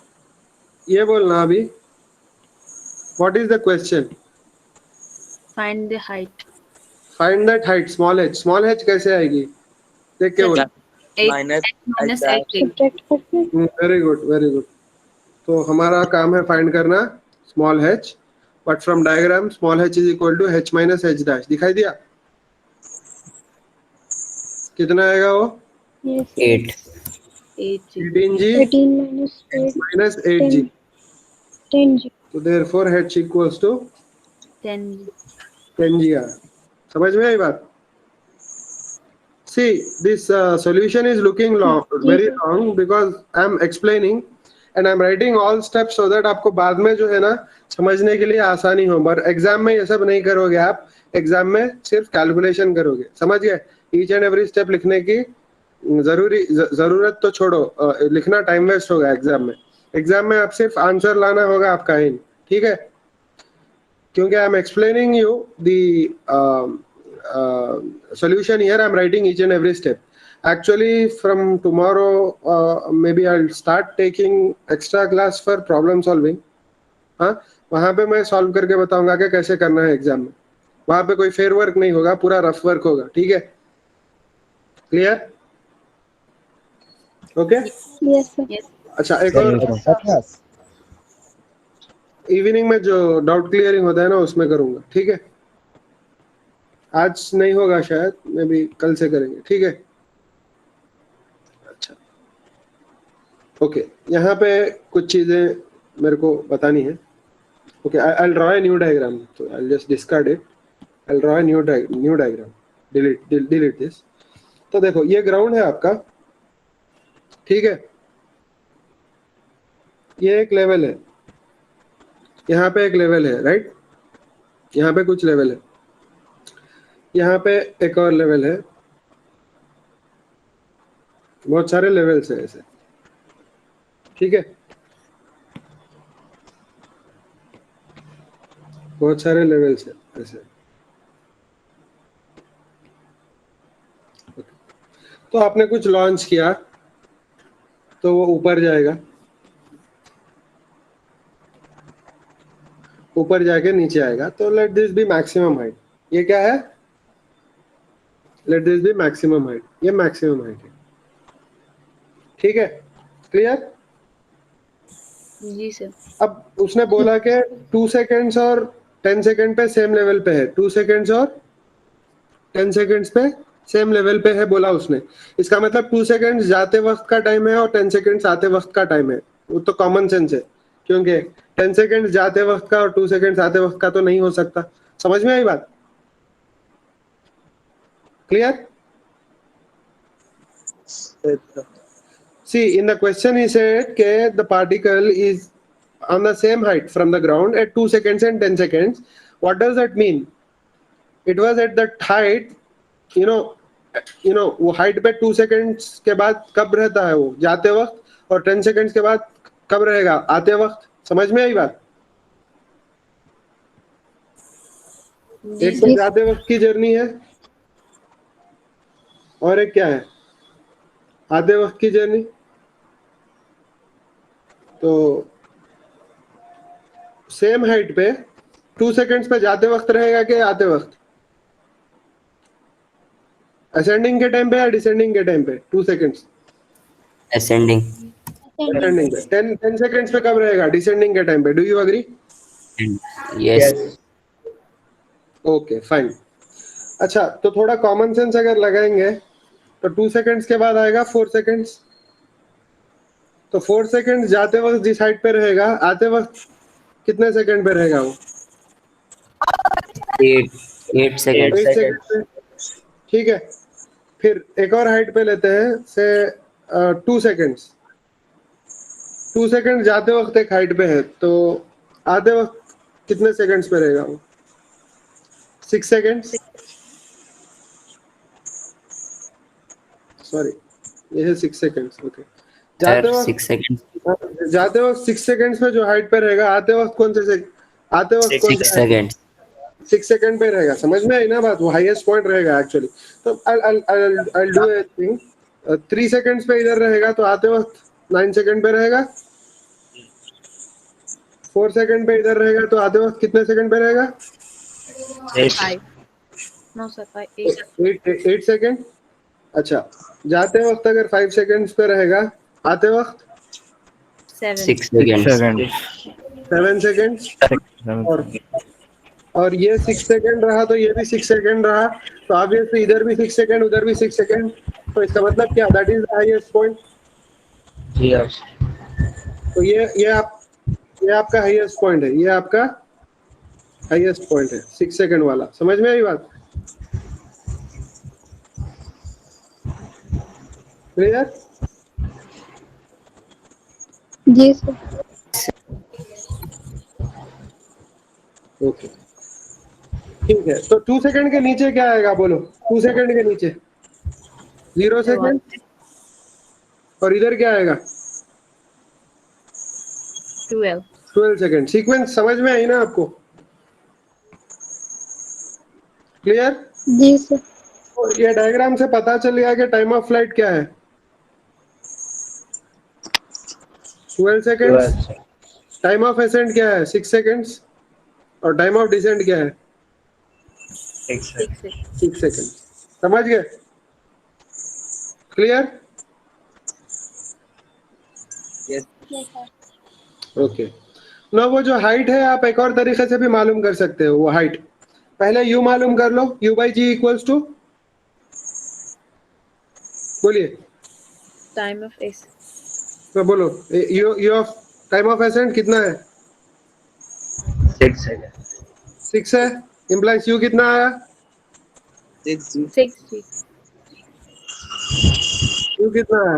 ये बोलना अभी, what is the question? Find the height. Find that height small h कैसे आएगी देख के बोल। 8 Minus minus h 8. Subtract करके. Very good very good. तो हमारा काम है फाइंड करना small h, but from diagram small h is equal to h minus h dash. दिखाई दिया? कितना आएगा वो? Yes. 8. 8G. 18g 18 minus 8. minus 8g। 10G. तो therefore h equals to 10G. 10g आया। समझ में आई बात? See, this solution is looking long, very long because I am explaining and I am writing all steps so that आपको बाद में जो है ना समझने के लिए आसानी हो। पर एग्जाम में ये सब नहीं करोगे आप, एग्जाम में सिर्फ कैलकुलेशन करोगे, समझ गए? ईच एंड एवरी स्टेप लिखने की जरूरत तो छोड़ो, लिखना टाइम वेस्ट होगा एग्जाम में। एग्जाम में आप सिर्फ आंसर लाना होगा आपका इन, ठीक है? क्योंकि I am explaining you the solution here, I'm writing each and every step. Actually from tomorrow maybe I'll start taking extra class for problem solving। हाँ, वहाँ पे मैं सॉल्व करके बताऊंगा कि कैसे करना है एग्जाम में। वहाँ पे कोई फेयर वर्क नहीं होगा, पूरा रफ वर्क होगा, ठीक है? Clear? Okay? Yes sir. Yes. अच्छा, एक और इवनिंग में जो डाउट क्लियरिंग होता है ना उसमें करूंगा, ठीक है? आज नहीं होगा शायद, मे बी कल से करेंगे, ठीक है? अच्छा ओके, यहाँ पे कुछ चीजें मेरे को बतानी है। Okay, I draw a new diagram, तो I just discard it, I draw a new diagram, delete this. तो देखो ये ग्राउंड है आपका, ठीक है? ये एक लेवल है, यहाँ पे एक लेवल है, राइट? यहाँ पे कुछ लेवल है, यहाँ पे एक और लेवल है, बहुत सारे लेवल्स है ऐसे, ठीक है? बहुत सारे लेवल्स है ऐसे। तो आपने कुछ लॉन्च किया तो वो ऊपर जाएगा, ऊपर जाके नीचे आएगा। तो let this be maximum height. ये क्या है? Let this be maximum height. ये मैक्सिमम हाइट है, ठीक है? क्लियर? जी सर। अब उसने बोला कि 2 सेकेंड्स और 10 सेकेंड पे सेम लेवल पे है, 2 सेकेंड्स और 10 सेकेंड्स पे सेम लेवल पे है बोला उसने। इसका मतलब 2 सेकेंड्स जाते वक्त का टाइम है और 10 सेकेंड्स आते वक्त का टाइम है। वो तो कॉमन सेंस है, क्योंकि 10 सेकेंड्स जाते वक्त का और 2 सेकेंड्स आते वक्त का तो नहीं हो सकता। समझ में आई बात? Clear? See, in the question he said that the particle is on the same height from the ground at 2 seconds and 10 seconds. What does that mean? It was at that height, you know वो height पे 2 seconds के बाद कब रहता है? वो जाते वक्त, और 10 सेकेंड्स के बाद कब रहेगा? आते वक्त। समझ में आई बात? एक तो जाते वक्त की जर्नी है और एक क्या है? आते वक्त की जर्नी। तो सेम हाइट पे 2 सेकेंड्स पे जाते वक्त रहेगा कि आते वक्त? असेंडिंग के टाइम पे या डिसेंडिंग के टाइम पे? 2 सेकेंड्स ascending. असेंडिंग पे। 10 सेकेंड्स पे कब रहेगा? डिसेंडिंग के टाइम पे। Do you agree? Yes. Okay fine. अच्छा, तो थोड़ा कॉमन सेंस अगर लगाएंगे तो 2 सेकेंड्स के बाद आएगा 4 सेकेंड्स। तो 4 सेकेंड्स जाते वक्त जिस हाइट पे रहेगा, आते वक्त कितने सेकंड पे रहेगा वो? 8 seconds. 8 सेकंड पे, ठीक है। फिर एक और हाइट पे लेते हैं से 2 सेकेंड्स। 2 सेकेंड जाते वक्त एक हाइट पे है, तो आते वक्त कितने सेकंड्स पे रहेगा वो? 6 सेकेंड्स। सॉरी, ये है 6 सेकेंड्स। ओके, जाते Sir, वक्त 6 seconds. जाते वक्त 6 सेकेंड्स पे जो हाइट पे रहेगा, आते वक्त कौन से आते वक्त कौन 6 से seconds. 6 सेकंड पे रहेगा। समझ में आई ना बात? वो हाईएस्ट पॉइंट रहेगा एक्चुअली। तो I'll do a thing. 3 seconds पे इधर रहेगा, तो आते वक्त 9 सेकंड पे रहेगा। 4 सेकंड पे इधर रहेगा, तो आते वक्त कितने सेकंड पे रहेगा? 5 नो सर 8 8 सेकंड। अच्छा, जाते वक्त अगर 5 सेकंड्स पे रहेगा, आते वक्त 7 6 seconds. 7 सेकंड। और ये 6 सेकंड रहा, तो ये भी 6 सेकंड रहा। तो ऑब्वियसली इधर भी 6 सेकंड, उधर भी 6 सेकंड। तो इसका मतलब क्या? That is highest point. तो ये आपका हाईएस्ट पॉइंट है। ये आपका हाईएस्ट पॉइंट है 6 सेकंड वाला। समझ में आई बात? क्लियर? जी सर। ओके, ठीक है। तो 2 सेकंड के नीचे क्या आएगा बोलो? 2 सेकंड के नीचे 0 सेकंड, और इधर क्या आएगा? 12 सेकंड। सीक्वेंस समझ में आई ना आपको? क्लियर? जी सर। तो ये डायग्राम से पता चल गया कि टाइम ऑफ फ्लाइट क्या है? 12 सेकंड्स। टाइम ऑफ असेंट क्या है? 6 सेकंड्स। और टाइम ऑफ डिसेंट क्या है? 6 सेकंड। समझ गए? क्लियर? ओके। ना वो जो हाइट है, आप एक और तरीके से भी मालूम कर सकते हो। वो हाइट पहले यू मालूम कर लो। u by g equals to, बोलिए टाइम ऑफ एस। तो बोलो u of time of ascent कितना है? 6 है। इम्प्लाइज यू कितना आया? 6 यू कितना आया?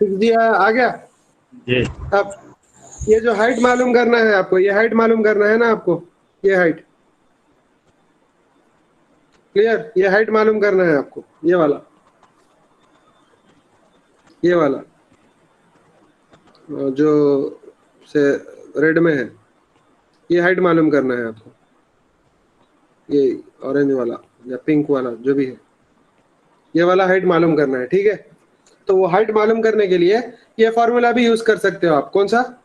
6 जी आ गया। अब ये जो हाइट मालूम करना है आपको, ये हाइट मालूम करना है ना आपको? ये हाइट क्लियर? ये हाइट मालूम करना है आपको। ये वाला जो से रेड में है, ये हाइट मालूम करना है आपको, ये ऑरेंज वाला या पिंक वाला जो भी है, ये वाला हाइट मालूम करना है, ठीक है। तो वो हाइट मालूम करने के लिए ये फॉर्मूला भी यूज कर सकते हो आप, कौन सा,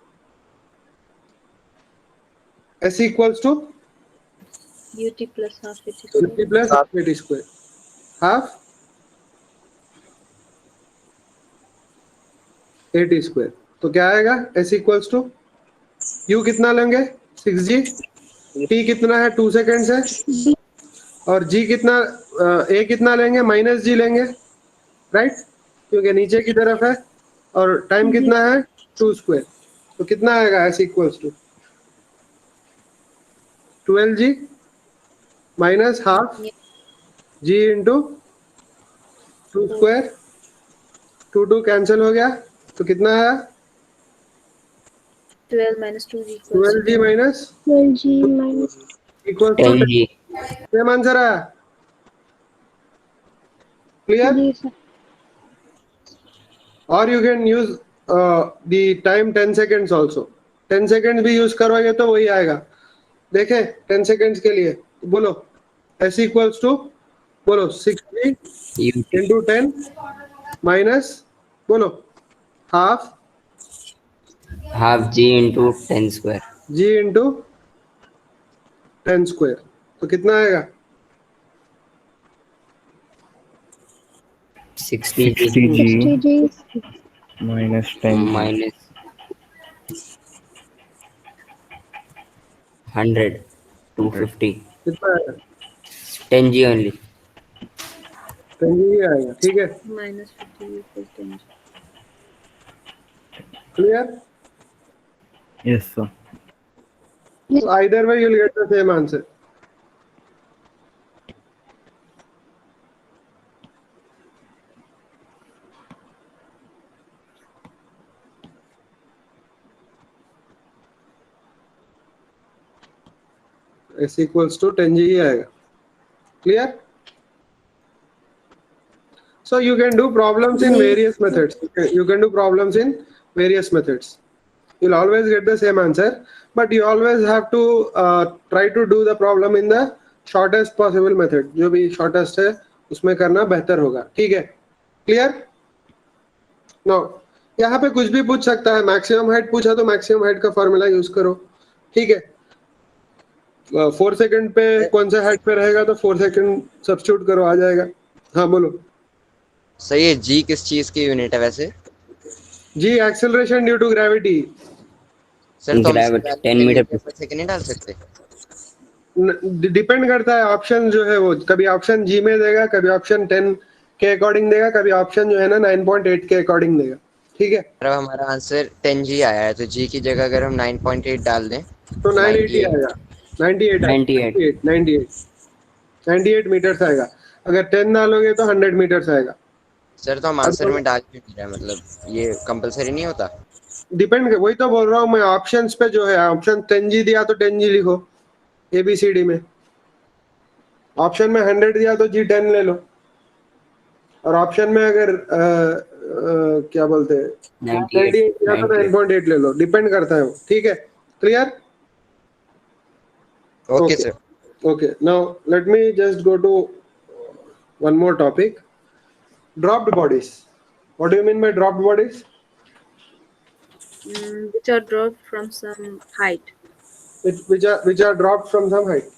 S equals to UT plus half AT UT square. Plus half AT square, half AT square. तो क्या आएगा, S इक्वल्स टू U कितना लेंगे 6G, T कितना है 2 सेकेंड्स है, और G कितना A कितना लेंगे -G लेंगे, राइट, क्योंकि नीचे की तरफ है, और टाइम कितना है 2 स्क्वायर। तो कितना आएगा S equals to 12G minus half G into 2 square, 2 cancel हो गया, तो कितना आया 12 minus 2G equals 12G माइनस 12G minus equals to 10G. Same answer आया, क्लियर। जी सर। और you can use the time 10 seconds also, 10 seconds भी यूज करवाएंगे तो वही आएगा। देखे 10 सेकेंड्स के लिए बोलो S इक्वल्स टू बोलो 6G UT. इंटू 10 माइनस बोलो half Half G into 10 square. G into 10 square, तो कितना आएगा 60G 60G 60G minus 10G. minus 100. 250. कितना आएगा 10G only. 10G ही आएगा, ठीक है, minus 50 equals 10G. Clear. Yes, sir. So either way you'll get the same answer. S equals to 10G ही आएगा, clear? So you can do problems in various methods. You can do problems in various methods. You'll always get the same answer, but you always have to try to do the problem in the shortest possible method. जो भी shortest है उसमें करना बेहतर होगा, ठीक है, clear? Now यहाँ पे कुछ भी पूछ सकता है, मैक्सिमम हाइट पूछा तो मैक्सिमम हाइट का फॉर्मूला यूज करो, ठीक है। 4 सेकंड पे कौन सा हाइट पे रहेगा तो 4 सेकंड सब्स्टिट्यूट करो, आ जाएगा। हाँ बोलो। सही है। G किस चीज की यूनिट है वैसे? G acceleration due to gravity. Sir तो हम Gravity, 10 मीटर per सेकंड नहीं डाल सकते? डिपेंड करता है, ऑप्शन जो है वो कभी ऑप्शन जी में देगा, कभी ऑप्शन 10 के अकॉर्डिंग देगा, कभी ऑप्शन जो है ना 9.8 के अकॉर्डिंग देगा, ठीक है। अब हमारा आंसर 10G आया है, तो G की जगह अगर हम 9.8 डाल दें तो 980 आएगा, 98 मीटर्स आएगा। अगर 10 डालोगे तो 100 मीटर्स आएगा। सर तो हम आंसर में डाल क्यों नहीं रहे, मतलब ये कंपलसरी नहीं होता? डिपेंड, वही तो बोल रहा हूँ मैं, ऑप्शंस पे जो है, ऑप्शन 10G दिया तो 10G लिखो ABCD में, ऑप्शन में 100 दिया तो G10 ले लो, और ऑप्शन में अगर क्या बोलते हैं 98 दिया तो 9.8 ले लो, डिपेंड करता है वो, ठीक है, clear. Okay sir. Okay, now let me just go to one more topic. Dropped bodies. What do you mean by dropped bodies? Which are dropped from some height. Which are dropped from some height.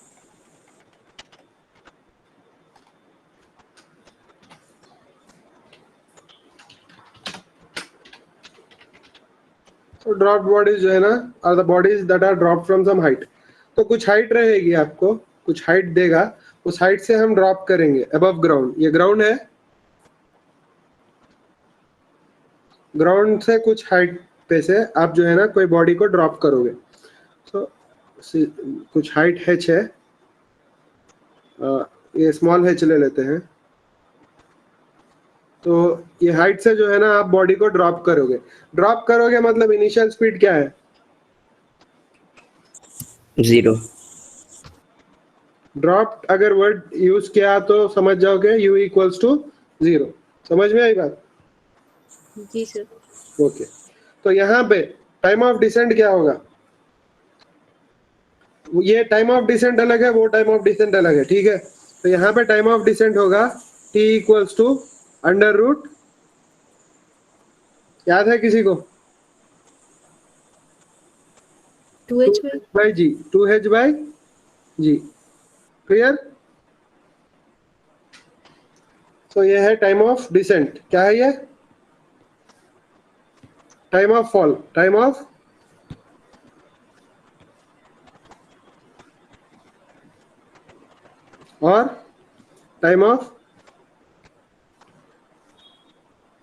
So dropped bodies जो है ना are the bodies that are dropped from some height. तो कुछ height रहेगी, आपको कुछ height देगा, उस हाइट से हम ड्रॉप करेंगे अबव ग्राउंड। ये ग्राउंड है, ग्राउंड से कुछ हाइट पे से आप जो है ना कोई बॉडी को ड्रॉप करोगे। तो कुछ हाइट h है, ये स्मॉल h ले लेते हैं। तो ये हाइट से जो है ना आप बॉडी को ड्रॉप करोगे। ड्रॉप करोगे मतलब इनिशियल स्पीड क्या है? 0. ड्रॉप अगर वर्ड यूज किया तो समझ जाओगे u इक्वल्स टू 0। समझ में आई बात? जी सर। ओके, तो यहाँ पे टाइम ऑफ डिसेंट क्या होगा? ये टाइम ऑफ डिसेंट अलग है, वो टाइम ऑफ डिसेंट अलग है, ठीक है। तो यहाँ पे टाइम ऑफ डिसेंट होगा t equals to under root, याद है किसी को? 2h by g, 2h by g, clear? तो ये है टाइम ऑफ डिसेंट। क्या है ये? Time of fall, time of और टाइम ऑफ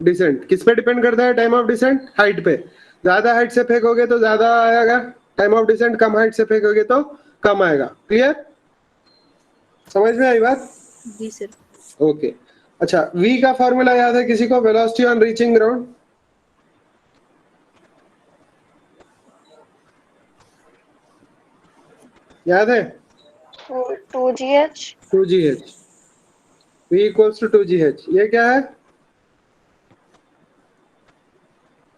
डिसेंट। किस पे डिपेंड करता है टाइम ऑफ डिसेंट? हाइट पे। ज्यादा हाइट से फेंकोगे तो ज्यादा आएगा टाइम ऑफ डिसेंट, कम हाइट से फेंकोगे तो कम आएगा। क्लियर? समझ में आई बात? जी सर। ओके अच्छा, v का फॉर्मूला याद है किसी को? वेलोसिटी ऑन रीचिंग ग्राउंड, याद है? 2gh 2gh, v equals to 2gh। ये क्या है?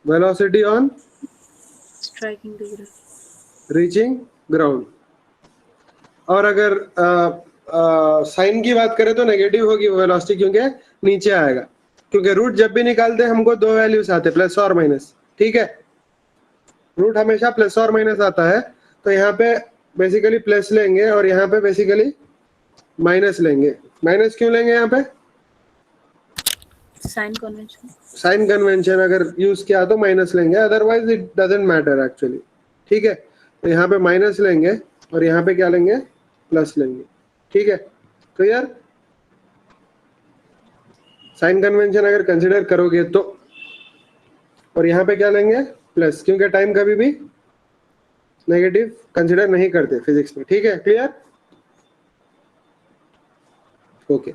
Velocity on striking the ground, reaching ground. और अगर साइन की बात करें तो नेगेटिव होगी वेलोसिटी, क्योंकि नीचे आएगा, क्योंकि रूट जब भी निकालते हैं हमको दो वैल्यूज आते हैं, प्लस और माइनस, ठीक है। रूट हमेशा प्लस और माइनस आता है, तो यहाँ पे बेसिकली प्लस लेंगे और यहाँ पे बेसिकली माइनस लेंगे। माइनस क्यों लेंगे यहाँ पे? Sign convention. साइन कन्वेंशन अगर यूज किया तो माइनस लेंगे, otherwise it doesn't matter actually, ठीक है। तो यहाँ पे माइनस लेंगे और यहाँ पे क्या लेंगे? प्लस लेंगे, ठीक है। क्लियर? साइन कन्वेंशन अगर कंसिडर करोगे तो, और यहाँ पे क्या लेंगे? प्लस, क्योंकि टाइम कभी भी नेगेटिव कंसिडर नहीं करते फिजिक्स में, ठीक है। क्लियर? ओके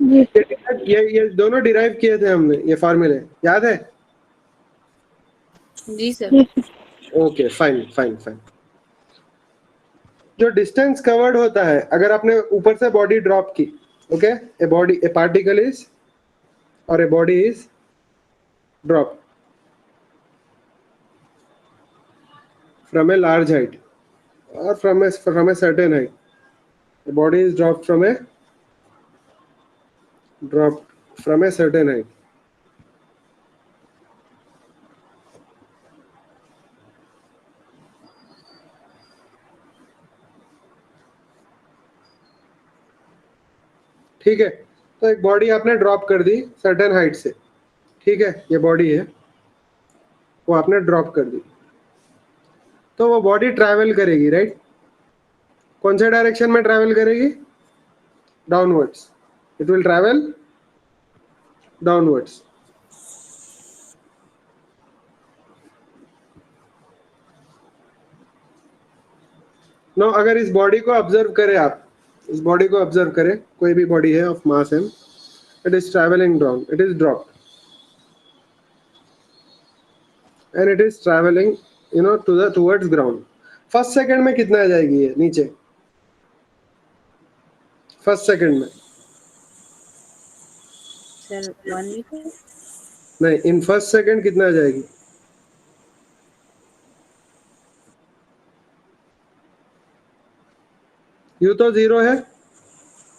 ये दोनों डिराइव किए थे हमने, ये फॉर्मूले याद है? जी sir. Okay fine fine fine. जो डिस्टेंस कवर्ड होता है, अगर आपने ऊपर से बॉडी ड्रॉप की, ओके, ए पार्टिकल इज और a body is drop from a large height or from a certain height. The body is dropped from a certain height. ठीक है, तो एक बॉडी आपने ड्रॉप कर दी सर्टेन हाइट से, ठीक है, ये बॉडी है, वो आपने ड्रॉप कर दी, तो वो बॉडी ट्रैवल करेगी, राइट? कौन से डायरेक्शन में ट्रैवल करेगी? Downwards. It will travel downwards. No, अगर इस बॉडी को ऑब्जर्व करें आप, इस बॉडी को ऑब्जर्व करें, कोई भी बॉडी है of mass m, it is travelling down, it is dropped and it is travelling towards ground. First second में कितना आ जाएगी ये नीचे? फर्स्ट सेकंड में सर 1 मीटर। नहीं, इन फर्स्ट सेकंड कितना आ जाएगी? यू तो 0 है,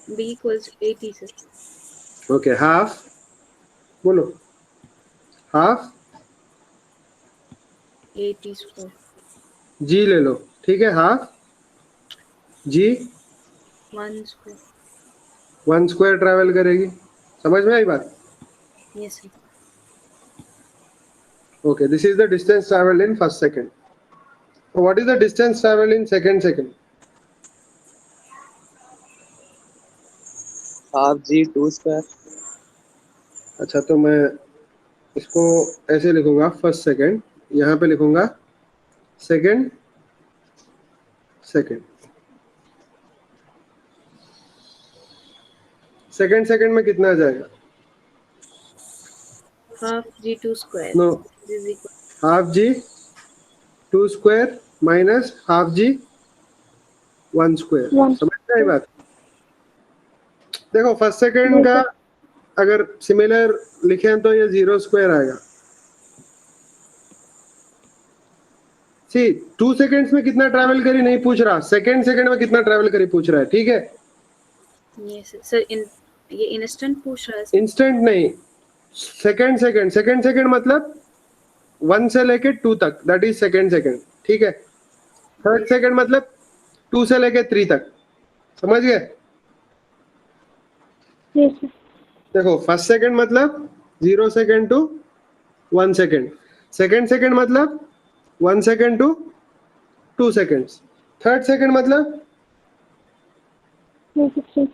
b equals 80 sir. Okay, half बोलो, हाफ 80 स्क्वायर। जी ले लो, ठीक है, half g 1 square. 1 square travel करेगी। समझ में आई बात? Yes sir. Okay, this is the distance traveled in first second. So what is the distance traveled in second second? Half g 2 square. अच्छा, तो मैं इसको ऐसे लिखूंगा, फर्स्ट सेकंड, यहाँ पे लिखूंगा सेकंड सेकंड। सेकंड सेकंड में कितना आ जाएगा? Half g 2 square no, is equal half g 2 square minus half g 1 square. One समझ में आई बात? देखो, फर्स्ट सेकंड का अगर सिमिलर लिखें तो ये 0 स्क्वायर आएगा। सी 2 सेकंड्स में कितना ट्रैवल करी नहीं पूछ रहा, सेकंड में कितना ट्रैवल करी पूछ रहा है, ठीक है। यस सर, ये इंस्टेंट पूछ रहा है सर। इंस्टेंट नहीं, सेकंड मतलब 1 से लेके 2 तक, दैट इज सेकंड, ठीक है। थर्ड सेकंड मतलब 2 से लेके 3 तक, समझ गए। Yes, sir. देखो फर्स्ट सेकंड मतलब 0 सेकंड टू 1 सेकंड, सेकंड मतलब 1 second to 2 seconds, third second मतलब Yes, sir.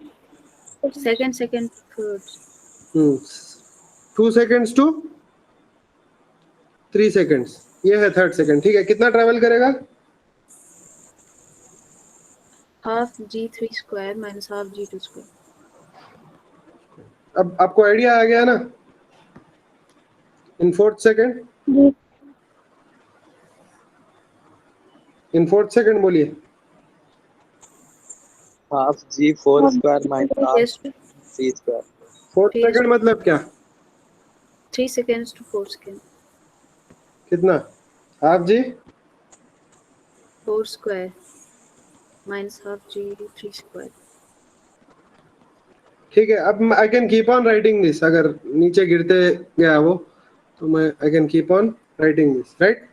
Second third. 2 seconds to 3 seconds, ये है थर्ड सेकंड, ठीक है। कितना ट्रैवल करेगा? Half g3 square minus half g2 square. अब आपको आइडिया आ गया ना in fourth second? Yes. In fourth second बोलिए। Half g4 square minus half Yes, c square. Fourth ठीक है। सेकंड मतलब क्या? 3 seconds to 4 seconds। कितना? हाफ जी 4 square minus half g3 square। ठीक है। अब I can keep on writing this, अगर नीचे गिरते गया वो तो मैं I can keep on writing this, right.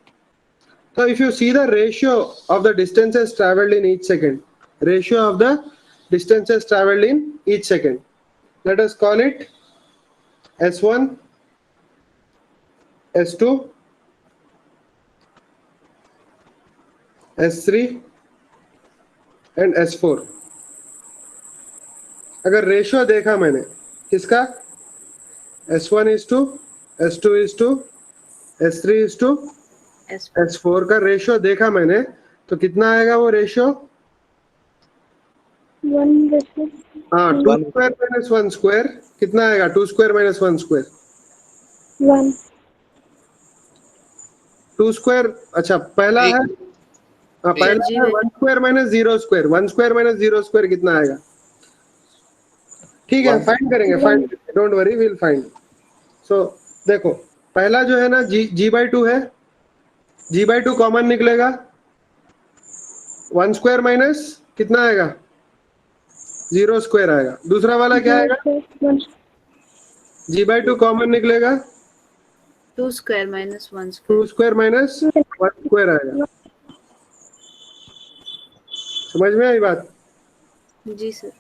So if you see the ratio of the distances traveled in each second, ratio of the distances traveled in each second, let us call it S1, S2, S3 and S4। अगर ratio देखा मैंने किसका, S1 is to S2 is to S3 is to S4 का ratio देखा मैंने, तो कितना आएगा वो रेशियो? 1 ratio. हाँ, 2 स्क्वायर माइनस 1 स्क्वायर कितना आएगा? 2 स्क्वायर माइनस 1 स्क्वायर 1. 2 स्क्वायर। अच्छा पहला है, हाँ पहला है 1 square minus 0 square, 1 square minus 0 square कितना आएगा? ठीक है, फाइंड करेंगे, find, don't worry, will find. So देखो पहला जो है ना g/2 है, g/2 कॉमन निकलेगा, 1 स्क्वायर माइनस कितना आएगा? 0 स्क्वायर आएगा। दूसरा वाला क्या आएगा? 1. g/2 कॉमन निकलेगा, 2 square minus 1 2 square। Square minus 1 square आएगा। समझ में आई बात? जी सर।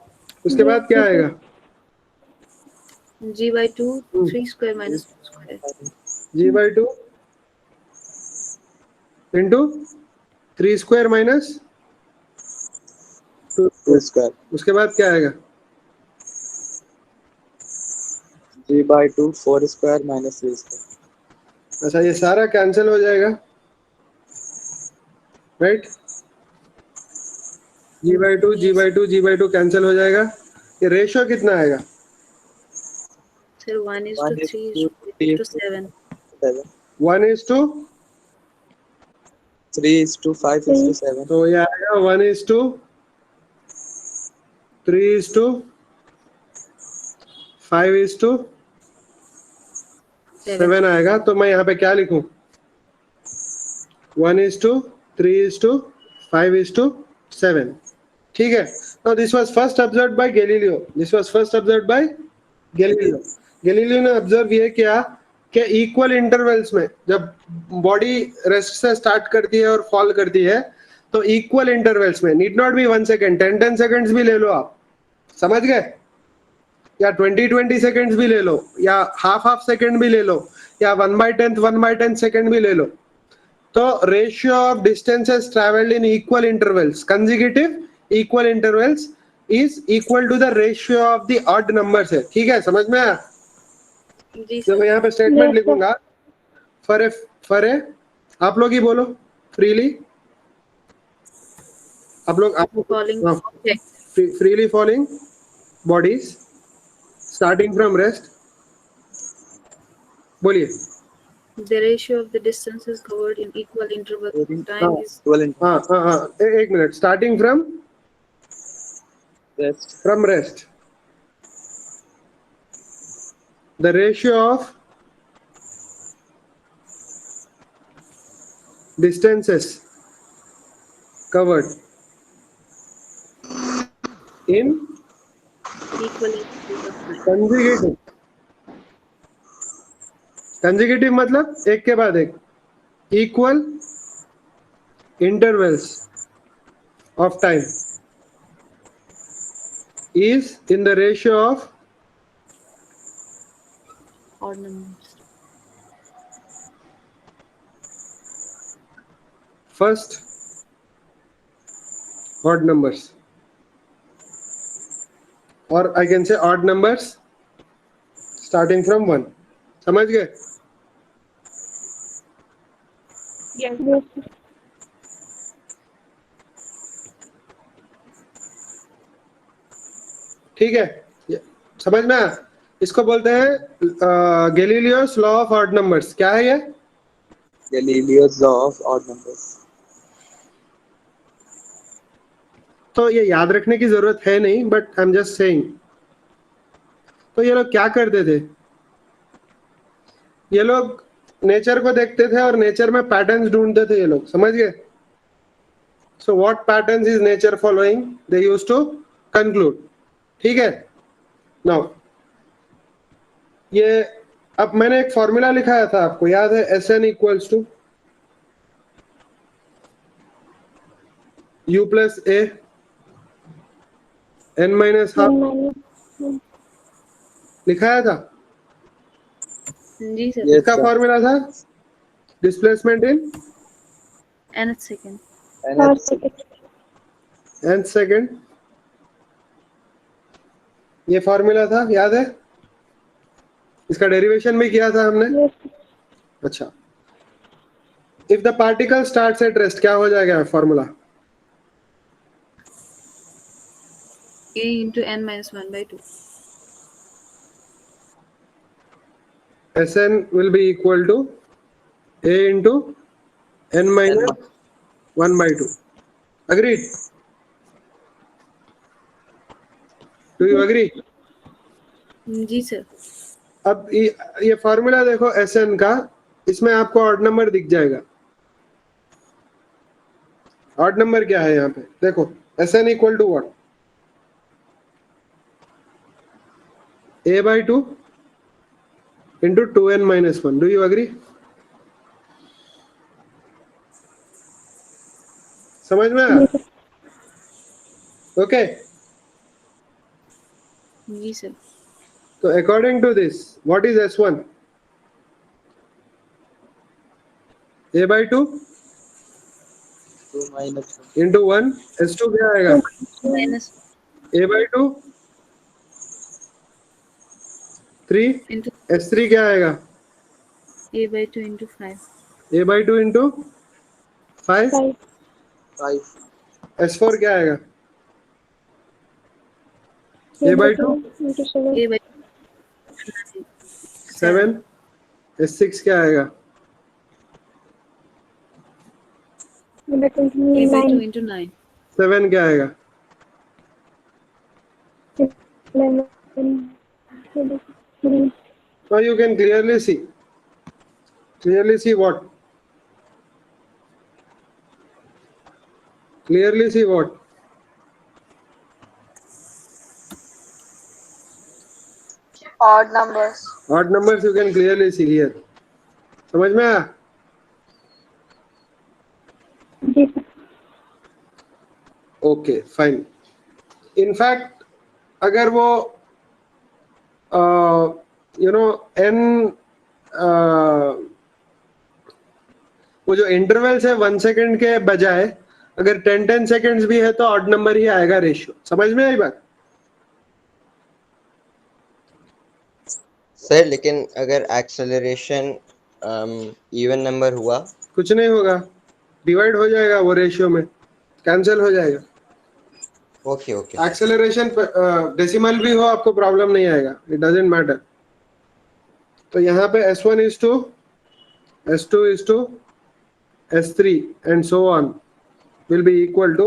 उसके बाद क्या आएगा? g/2 3 square minus 2 square। g/2 into 3 square minus 2 square. उसके बाद क्या आएगा? g/2 4 square minus 3 square. अच्छा ये सारा कैंसिल हो जाएगा, राइट। g/2 कैंसिल हो जाएगा। ये रेशियो कितना आएगा? Sir 1:3 to 7। 1:3:5:7, तो ये आएगा 1:3:5:7 आएगा। तो मैं यहाँ पे क्या लिखूं? 1:3:5:7, ठीक है। Now this was first observed by Galileo. Galileo ने ऑब्जर्व ये किया कि इक्वल इंटरवल्स में जब बॉडी रेस्ट से स्टार्ट करती है और फॉल करती है, तो इक्वल इंटरवल्स में, need not be 1 second, 10 seconds भी ले लो आप, समझ गए, या 20 सेकेंड्स भी ले लो, या हाफ सेकेंड भी ले लो, या 1/10 सेकेंड भी ले लो। तो ratio of distances travelled in equal intervals, consecutive equal intervals, is equal to the ratio of the odd numbers है। ठीक है, समझ में आया? जी तो मैं यहाँ पे स्टेटमेंट लिखूंगा, फॉर ए आप लोग ही बोलो फ्रीली, आप लोग freely falling bodies starting from rest, बोलिए। The ratio of the distances covered in equal interval of time is एक minute, starting from rest, the ratio of distances covered in equal intervals of time. consecutive. Consecutive मतलब एक के बाद एक. Equal intervals of time is in the ratio of Odd numbers. first odd numbers, or I can say odd numbers starting from 1. समझ गए? Yes. Yes, sir. ठीक है, समझ में आया? इसको बोलते हैं Galileo's law of odd numbers. क्या है ये? Galileo's law of odd numbers. तो ये याद रखने की जरूरत है नहीं, but I am just saying. तो ये लोग क्या करते थे? ये लोग नेचर को देखते थे और नेचर में पैटर्न्स ढूंढते थे ये लोग. समझ गए? So what patterns is nature following, they used to conclude. ठीक है. नाउ ये अब मैंने एक फॉर्मूला लिखाया था, आपको याद है? Sn equals to u plus a n minus half. Minus लिखाया था. जी सर. Yes, इसका sir. फॉर्मूला था displacement in Nth second. And per it's second. nth second. ये फॉर्मूला था, याद है? इसका डेरिवेशन भी किया था हमने. Yes, sir. अच्छा, if the particle starts at rest, क्या हो जाएगा formula? A into n minus 1 by 2. Sn will be equal to a into n minus 1 by 2. Agreed? Do you agree? जी सर. अब ये फॉर्मूला देखो Sn का, इसमें आपको ऑड नंबर दिख जाएगा. ऑड नंबर क्या है यहाँ पे? देखो Sn equal to what? a by 2 into 2n minus 1. Do you agree? समझ में आया? ओके. जी sir. So according to this, what is S1? A by 2 2 minus 1. into 1. S2 क्या आएगा? Minus A by 2 3. into S3 क्या आएगा? A by 2 into 5. A by 2 into 5. 5. 5. S4 क्या आएगा? A by 2 into 7. A by 7. S6 क्या आएगा? A by 2 into A by 2 9. into 9. 7 क्या आएगा? 11. So you can clearly see. Clearly see what? Clearly see what? Odd numbers. Odd numbers you can clearly see here. समझ में आया? जी sir. Okay fine. In fact अगर वो you know N वो जो intervals है 1 सेकेंड के बजाय अगर 10 सेकेंड्स भी है तो ऑड नंबर ही आएगा रेशियो. समझ में आई बात? सर लेकिन अगर एक्सेलरेशन इवन नंबर हुआ? कुछ नहीं होगा, डिवाइड हो जाएगा वो रेशियो में, कैंसिल हो जाएगा. Okay okay. एक्सेलरेशन डेसिमल भी हो आपको प्रॉब्लम नहीं आएगा. It doesn't matter. तो यहाँ पे S1 is to S2 is to S3 and so on will be equal to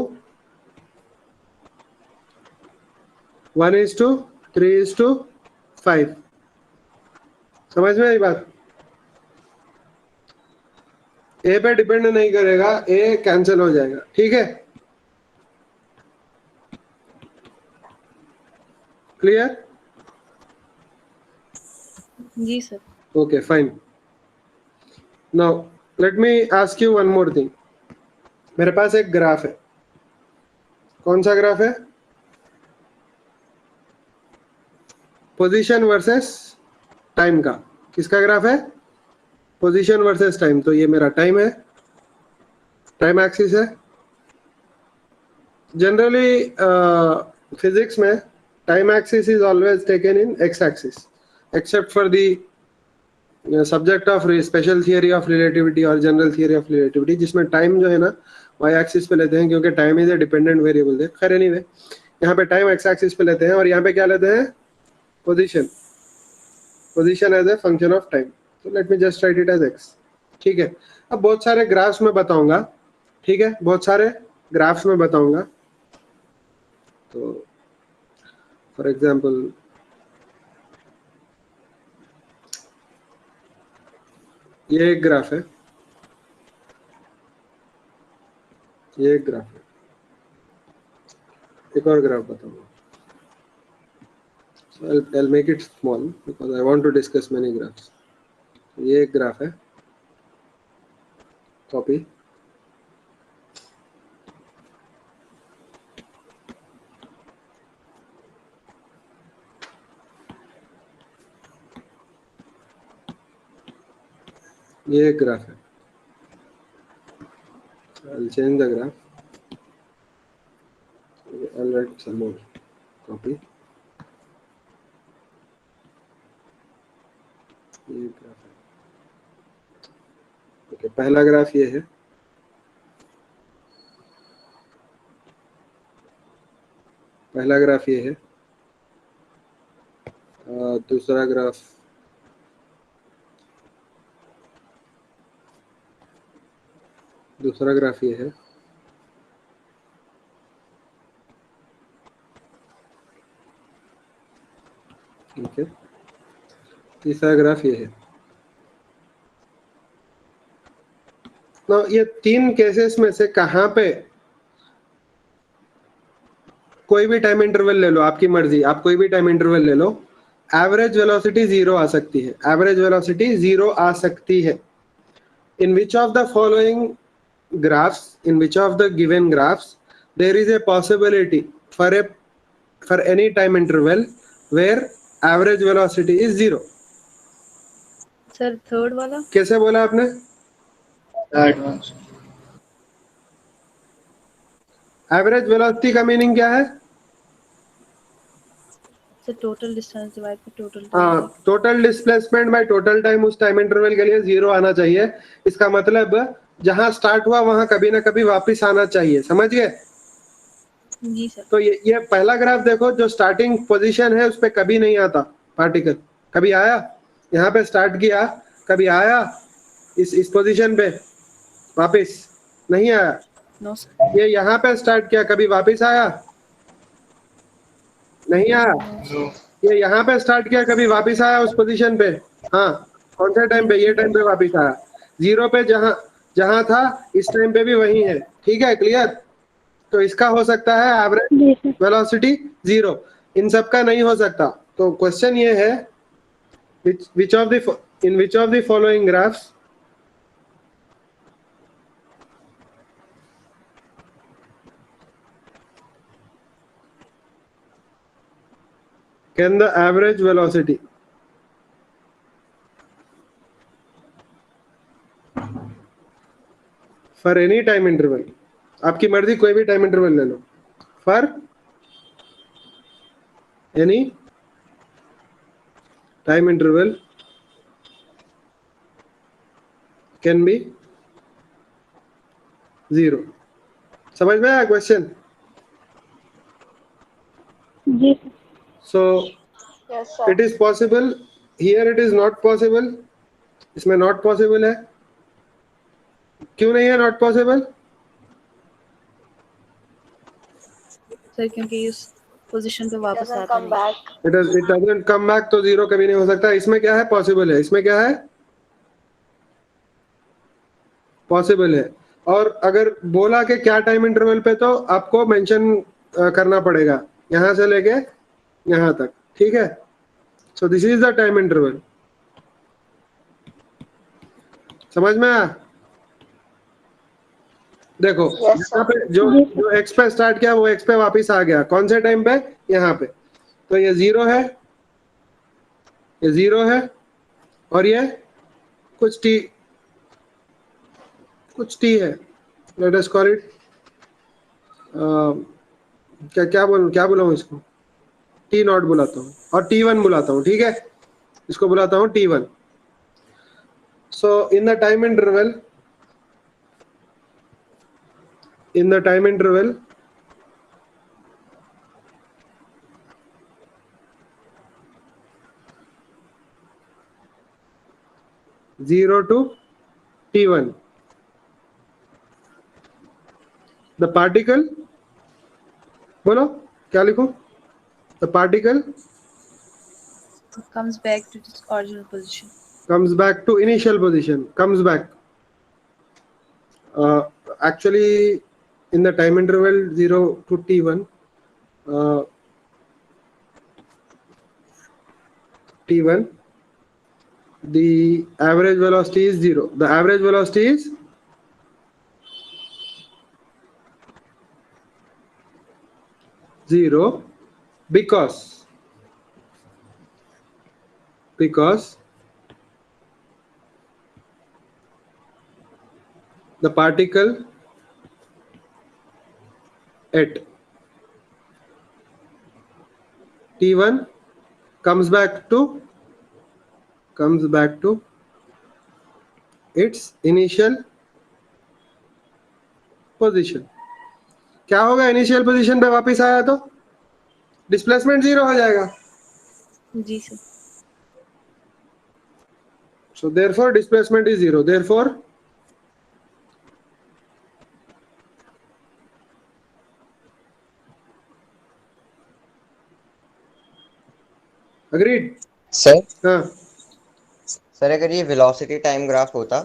1 is to 3 is to 5. समझ में आई बात? A पे डिपेंड नहीं करेगा, A कैंसिल हो जाएगा. ठीक है. क्लियर? जी sir. Okay, fine. Now let me ask you one more thing. मेरे पास एक ग्राफ है. कौन सा ग्राफ है? पोजीशन वर्सेस टाइम का. किसका ग्राफ है? Position versus time. तो ये मेरा टाइम है, टाइम एक्सिस है. जनरली फिजिक्स में time axis is always taken in x axis, except for the subject of special theory of relativity और जनरल थियरी ऑफ रिलेटिविटी, जिसमें टाइम जो है ना वाई एक्सिस पे लेते हैं, क्योंकि time is a dependent variable है. खैर एनीवे, यहाँ पे टाइम एक्स एक्सिस पे लेते हैं और यहाँ पे क्या लेते हैं? Position as a function of time. तो let me just write it as x. ठीक है. अब बहुत सारे ग्राफ्स में बताऊंगा. ठीक है, बहुत सारे ग्राफ्स में बताऊंगा. तो फॉर एग्जाम्पल ये एक ग्राफ है, ये एक ग्राफ है. एक और ग्राफ बताऊंगा. So I'll make it small because I want to discuss many graphs. ये एक ग्राफ है, कॉपी. ये एक ग्राफ है. I'll change the graph. I'll write some more. Copy. ये ग्राफ है. ओके, पहला ग्राफ ये है. पहला ग्राफ ये है. दूसरा ग्राफ ये है. ठीक है. तीसरा ग्राफ ये है. ना ये तीन केसेस में से कहां पे कोई भी टाइम इंटरवल ले लो, आपकी मर्जी, आप कोई भी टाइम इंटरवल ले लो, एवरेज वेलोसिटी जीरो आ सकती है. एवरेज वेलोसिटी जीरो आ सकती है. In which of the following graphs, in which of the given graphs there is a possibility for any time interval where average velocity is zero? Sir third वाला. कैसे बोला आपने? एवरेज वेलोसिटी का meaning क्या है? Sir total distance divide by total time. हाँ, total displacement by total time उस time interval के लिए जीरो आना चाहिए. इसका मतलब जहां स्टार्ट हुआ वहां कभी ना कभी वापस आना चाहिए. समझ गए? जी सर. तो ये पहला ग्राफ देखो, जो स्टार्टिंग पोजीशन है उस पे कभी नहीं आता पार्टिकल. कभी आया? यहाँ पे स्टार्ट किया, कभी आया इस पोजीशन पे? वापस नहीं आया. No sir. ये यहाँ पे स्टार्ट किया, कभी वापस आया? नहीं आया. ये यहाँ पे स्टार्ट किया, कभी वापस आया उस पोजीशन पे? हाँ. कौन से टाइम पे? ये टाइम पे वापस आया. जीरो पे जहां था इस टाइम पे भी वही है. ठीक है, क्लियर? तो इसका हो सकता है एवरेज वेलोसिटी जीरो, इन सब का नहीं हो सकता. तो क्वेश्चन ये है, in which of the following graphs can the average velocity for any time interval, आपकी मर्जी कोई भी टाइम इंटरवल ले लो, for any time interval can be zero. समझ में आया question? Ji sir. So Yes, sir. it is possible, here it is not possible. इसमें not possible है. क्यों नहीं है not possible? सर क्योंकि इस पोजीशन पे वापस Doesn't आता come नहीं. back. It doesn't come back, तो जीरो कभी नहीं हो सकता. इसमें क्या है? पॉसिबल है. इसमें क्या है? पॉसिबल है. और अगर बोला कि क्या टाइम इंटरवल पे, तो आपको मेंशन करना पड़ेगा. यहाँ से लेके यहाँ तक, ठीक है। So this is the time interval, समझ में आया? देखो Yes, यहाँ sir. पे जो एक्स पे स्टार्ट किया वो एक्स पे वापस आ गया, कौन से टाइम पे? यहाँ पे। तो ये 0 है, ये 0 है, और ये कुछ t है, लेट अस कॉल इट, क्या बुलाऊं इसको? t0 बुलाता हूँ और t1 बुलाता हूँ, ठीक है। इसको बुलाता हूँ t1। So in the time interval, zero to t1, the particle, बोलो क्या लिखूं? The particle comes back to its original position. comes back to initial position, comes back. Actually, in the time interval 0 to t1, the average velocity is 0. The average velocity is 0 because the particle at t1 comes back to its initial position. क्या होगा? Initial position पे वापस आया तो displacement 0 हो जाएगा। जी sir. So therefore displacement is 0. Therefore agreed? Sir हाँ, सर अगर ये वेलोसिटी टाइम ग्राफ होता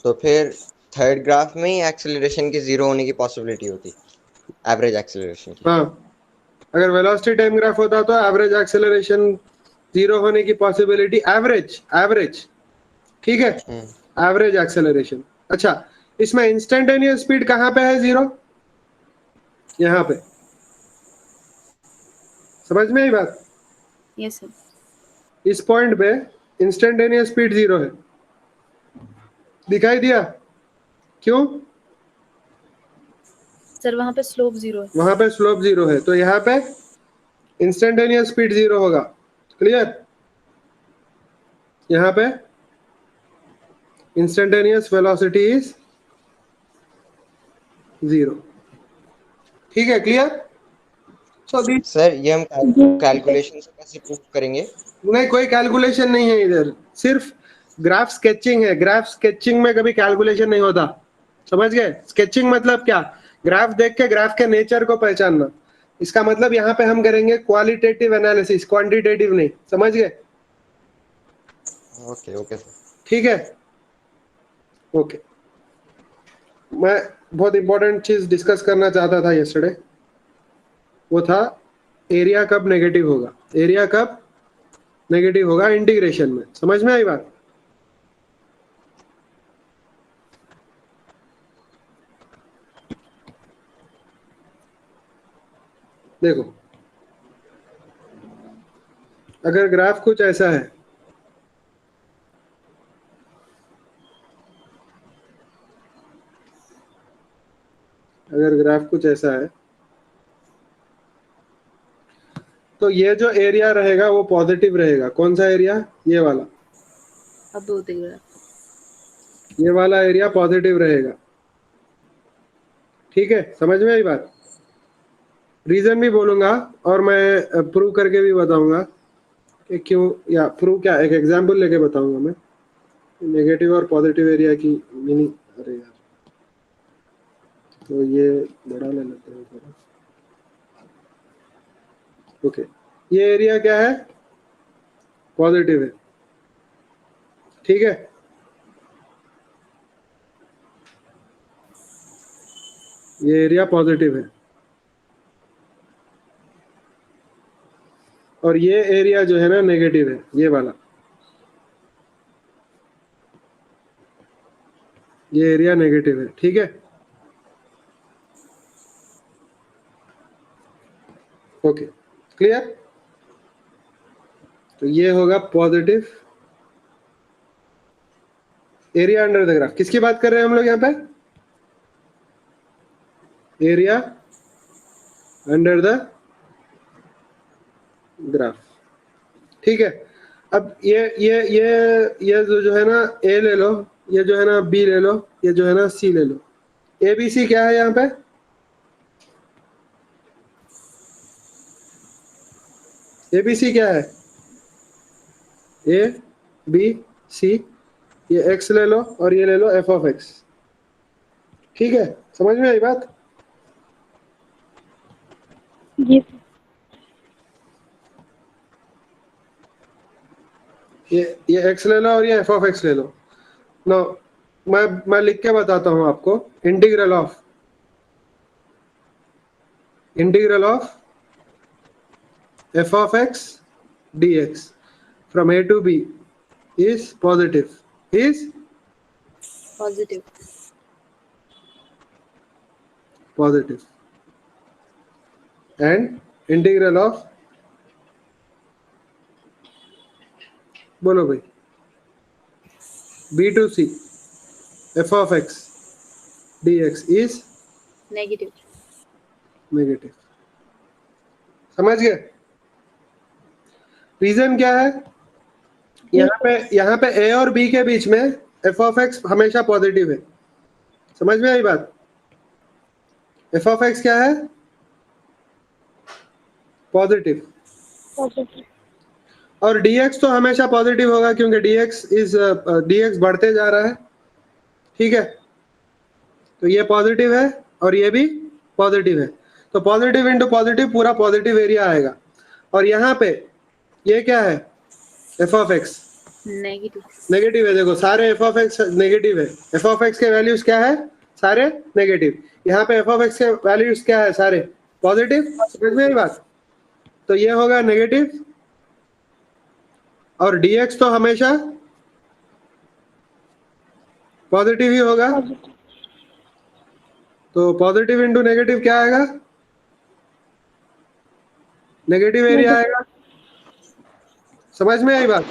तो फिर थर्ड ग्राफ में ही एक्सेलरेशन के जीरो होने की पॉसिबिलिटी होती, एवरेज एक्सेलरेशन की। हाँ, अगर वेलोसिटी टाइम ग्राफ होता तो एवरेज एक्सेलरेशन 0 होने की पॉसिबिलिटी, एवरेज, ठीक है, एवरेज एक्सेलरेशन। अच्छा, इसमें इंस्टेंटेनियस स्पीड कहाँ पे है 0? यहाँ पे, समझ में आई बात? Yes sir. इस पॉइंट पे इंस्टेंटेनियस स्पीड 0 है, दिखाई दिया? क्यों? सर वहाँ पे स्लोप 0 है। वहां पे स्लोप 0 है, तो यहाँ पे इंस्टेंटेनियस स्पीड 0 होगा। क्लियर? यहाँ पे इंस्टेंटेनियस वेलोसिटी इज 0, ठीक है? क्लियर? सर ये हम कैलकुलेशन से कैसे प्रूव करेंगे? नहीं, कोई कैलकुलेशन नहीं है इधर, सिर्फ ग्राफ स्केचिंग है। ग्राफ स्केचिंग में कभी कैलकुलेशन नहीं होता, समझ गए? स्केचिंग मतलब क्या? ग्राफ देख के ग्राफ के नेचर को पहचानना। इसका मतलब यहाँ पे हम करेंगे क्वालिटेटिव एनालिसिस, क्वांटिटेटिव नहीं, समझ गए? Okay okay sir. ठीक है, ओके। मैं बहुत इंपॉर्टेंट चीज डिस्कस करना चाहता था यस्टरडे, वो था एरिया कब नेगेटिव होगा। एरिया कब नेगेटिव होगा इंटीग्रेशन में, समझ में आई बात? देखो, अगर ग्राफ कुछ ऐसा है, अगर ग्राफ कुछ ऐसा है तो ये जो एरिया रहेगा वो पॉजिटिव रहेगा। कौन सा एरिया? ये वाला, अब दो देगा। ये वाला एरिया पॉजिटिव रहेगा, ठीक है? समझ में आई बात? रीजन भी बोलूंगा और मैं प्रूव करके भी बताऊंगा कि क्यों, या प्रूव क्या, एक एग्जांपल लेके बताऊंगा मैं नेगेटिव और पॉजिटिव एरिया की मीनिंग। अरे यार, तो ये बड़ा ले लेते हैं थोड़ा। ओके, ये एरिया क्या है? पॉजिटिव है, ठीक है? ये एरिया पॉजिटिव है। और ये एरिया जो है ना नेगेटिव है, ये वाला, ये एरिया नेगेटिव है, ठीक है। Okay, clear. तो ये होगा positive area under the graph. किसकी बात कर रहे हैं हम लोग यहाँ पे? एरिया अंडर द ग्राफ, ठीक है। अब ये जो है ना ए ले लो, ये जो है ना बी ले लो, ये जो है ना सी ले लो। ए बी सी क्या है यहाँ पे? ए बी सी क्या है? ए बी सी, ये एक्स ले लो और ये ले लो एफ ऑफ एक्स, ठीक है। समझ में आई बात? जी सर। ये एक्स ले लो और ये एफ ऑफ एक्स ले लो। नो, मैं लिख के बताता हूं आपको। Integral of F of x dx from a to b is positive, positive, and integral of, बोलो भाई, b to c f of x dx is negative. समझ गए? रीजन क्या है? यहाँ पे a और b के बीच में f of x हमेशा पॉजिटिव है। समझ में आई बात? f of x क्या है? पॉजिटिव। और dx तो हमेशा पॉजिटिव होगा क्योंकि dx बढ़ते जा रहा है, ठीक है। तो ये पॉजिटिव है और ये भी पॉजिटिव है, तो पॉजिटिव इंटू पॉजिटिव पूरा पॉजिटिव एरिया आएगा। और यहाँ पे ये क्या है? एफ ऑफ एक्स नेगेटिव है। देखो सारे एफ ऑफ एक्स नेगेटिव है। एफ ऑफ एक्स के वैल्यूज क्या है? सारे नेगेटिव। यहाँ पे एफ ऑफ एक्स के वैल्यूज क्या है? सारे पॉजिटिव। समझ में आई बात? तो ये होगा नेगेटिव और dx तो हमेशा पॉजिटिव ही होगा। तो पॉजिटिव इंटू नेगेटिव क्या आएगा? नेगेटिव एरिया आएगा। समझ में आई बात?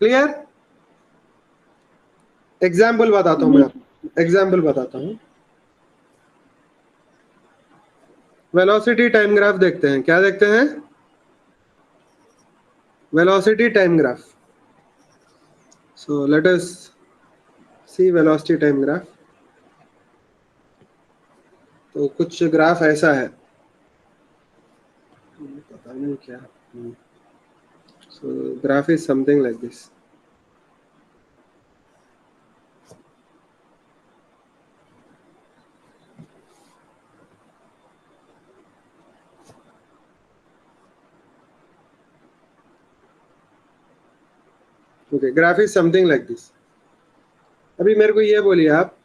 क्लियर? एग्जाम्पल बताता हूं मैं, एग्जाम्पल बताता हूं। वेलोसिटी टाइम ग्राफ देखते हैं। क्या देखते हैं? Velocity time graph. So let us see velocity time graph. तो कुछ ग्राफ ऐसा है, पता नहीं क्या। So graph is something like this. Okay, graph is something like this. अभी मेरे को ये बोलिए आप,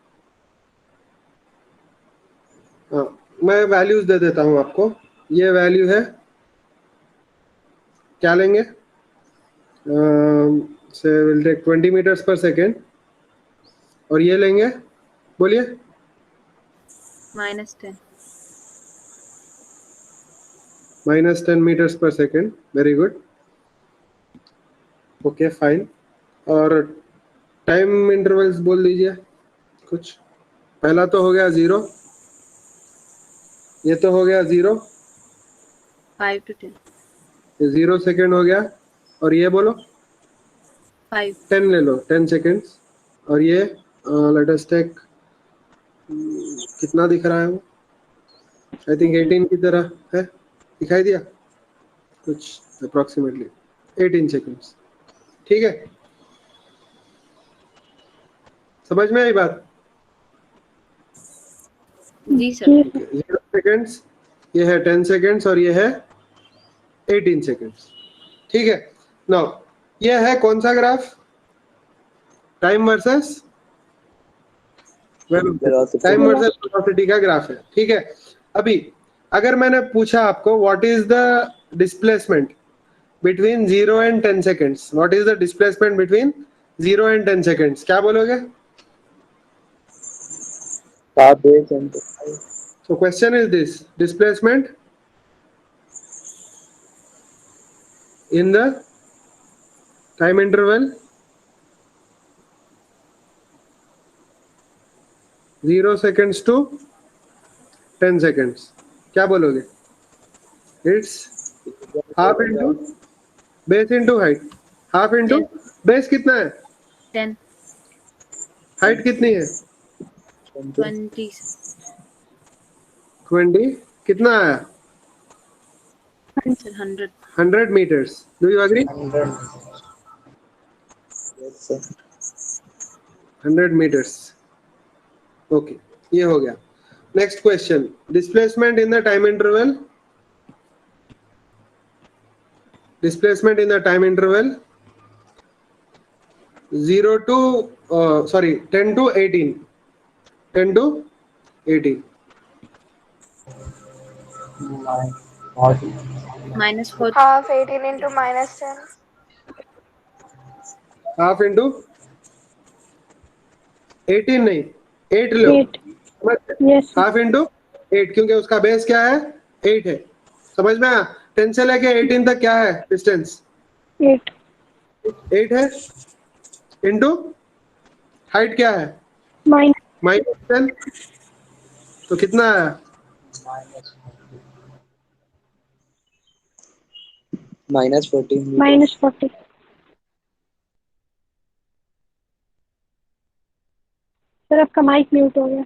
मैं वैल्यूज दे देता हूं आपको। ये वैल्यू है, क्या लेंगे? से विल टेक 20 मीटर्स पर सेकेंड। और ये लेंगे, बोलिए, -10. -10 मीटर्स पर second. Very good, okay fine. और टाइम इंटरवल्स बोल दीजिए कुछ। पहला तो हो गया 0, ये तो हो गया 0, 5 to 10. ये 0 सेकेंड हो गया। और ये बोलो 5. 10 ले लो, 10 सेकेंड्स। और ये लेट अस टेक, कितना दिख रहा है वो? आई थिंक 18 की तरह है, दिखाई दिया कुछ अप्रोक्सीमेटली 18 सेकेंड्स, ठीक है। समझ में आई बात? जी सर. 0 सेकेंड्स, ये है 10 सेकेंड्स और ये है 18 सेकेंड्स, ठीक है। नाउ ये है कौन सा ग्राफ? टाइम वर्सेस वेलोसिटी का ग्राफ है, ठीक है। अभी अगर मैंने पूछा आपको what is the displacement between 0 and 10 seconds. What is the displacement between 0 and 10 seconds? क्या बोलोगे? half base into So question is this: displacement in the time interval 0 seconds to 10 seconds. क्या बोलोगे? It's half into base into height. Half into base कितना है? 10, Height कितनी है? 20, 20. कितना आया? 100. 100 meters. Do you agree? 100 meters. Okay, ये हो गया. Next question: displacement in the time interval. Displacement in the time interval 0 to 10 to 18. 10 to 18. Minus 40. Half 18 into minus 10. Half into 18 नहीं 8 लो. 8. Yes. हाफ इंटू 8 क्योंकि उसका बेस क्या है? 8 है. समझ में आया? 10 से लेके 18 तक क्या है डिस्टेंस? 8. 8 है. इंटू हाइट क्या है? Minus. -10. तो कितना आया? -14 Minus 40. सर आपका माइक म्यूट हो गया.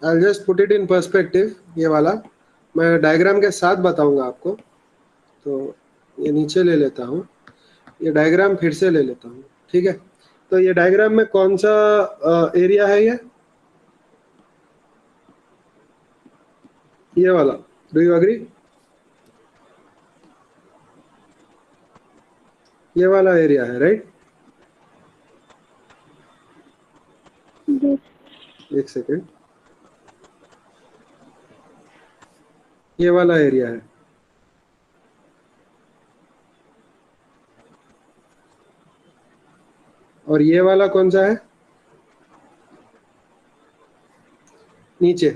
I'll just put it in perspective. ये वाला मैं डायग्राम के साथ बताऊंगा आपको. तो ये नीचे ले लेता हूँ. ये डायग्राम फिर से ले लेता हूँ. ठीक है. तो ये डायग्राम में कौन सा एरिया है? ये वाला. Do you agree? ये वाला एरिया है, राइट? एक सेकेंड. ये वाला एरिया है. और ये वाला कौन सा है? नीचे.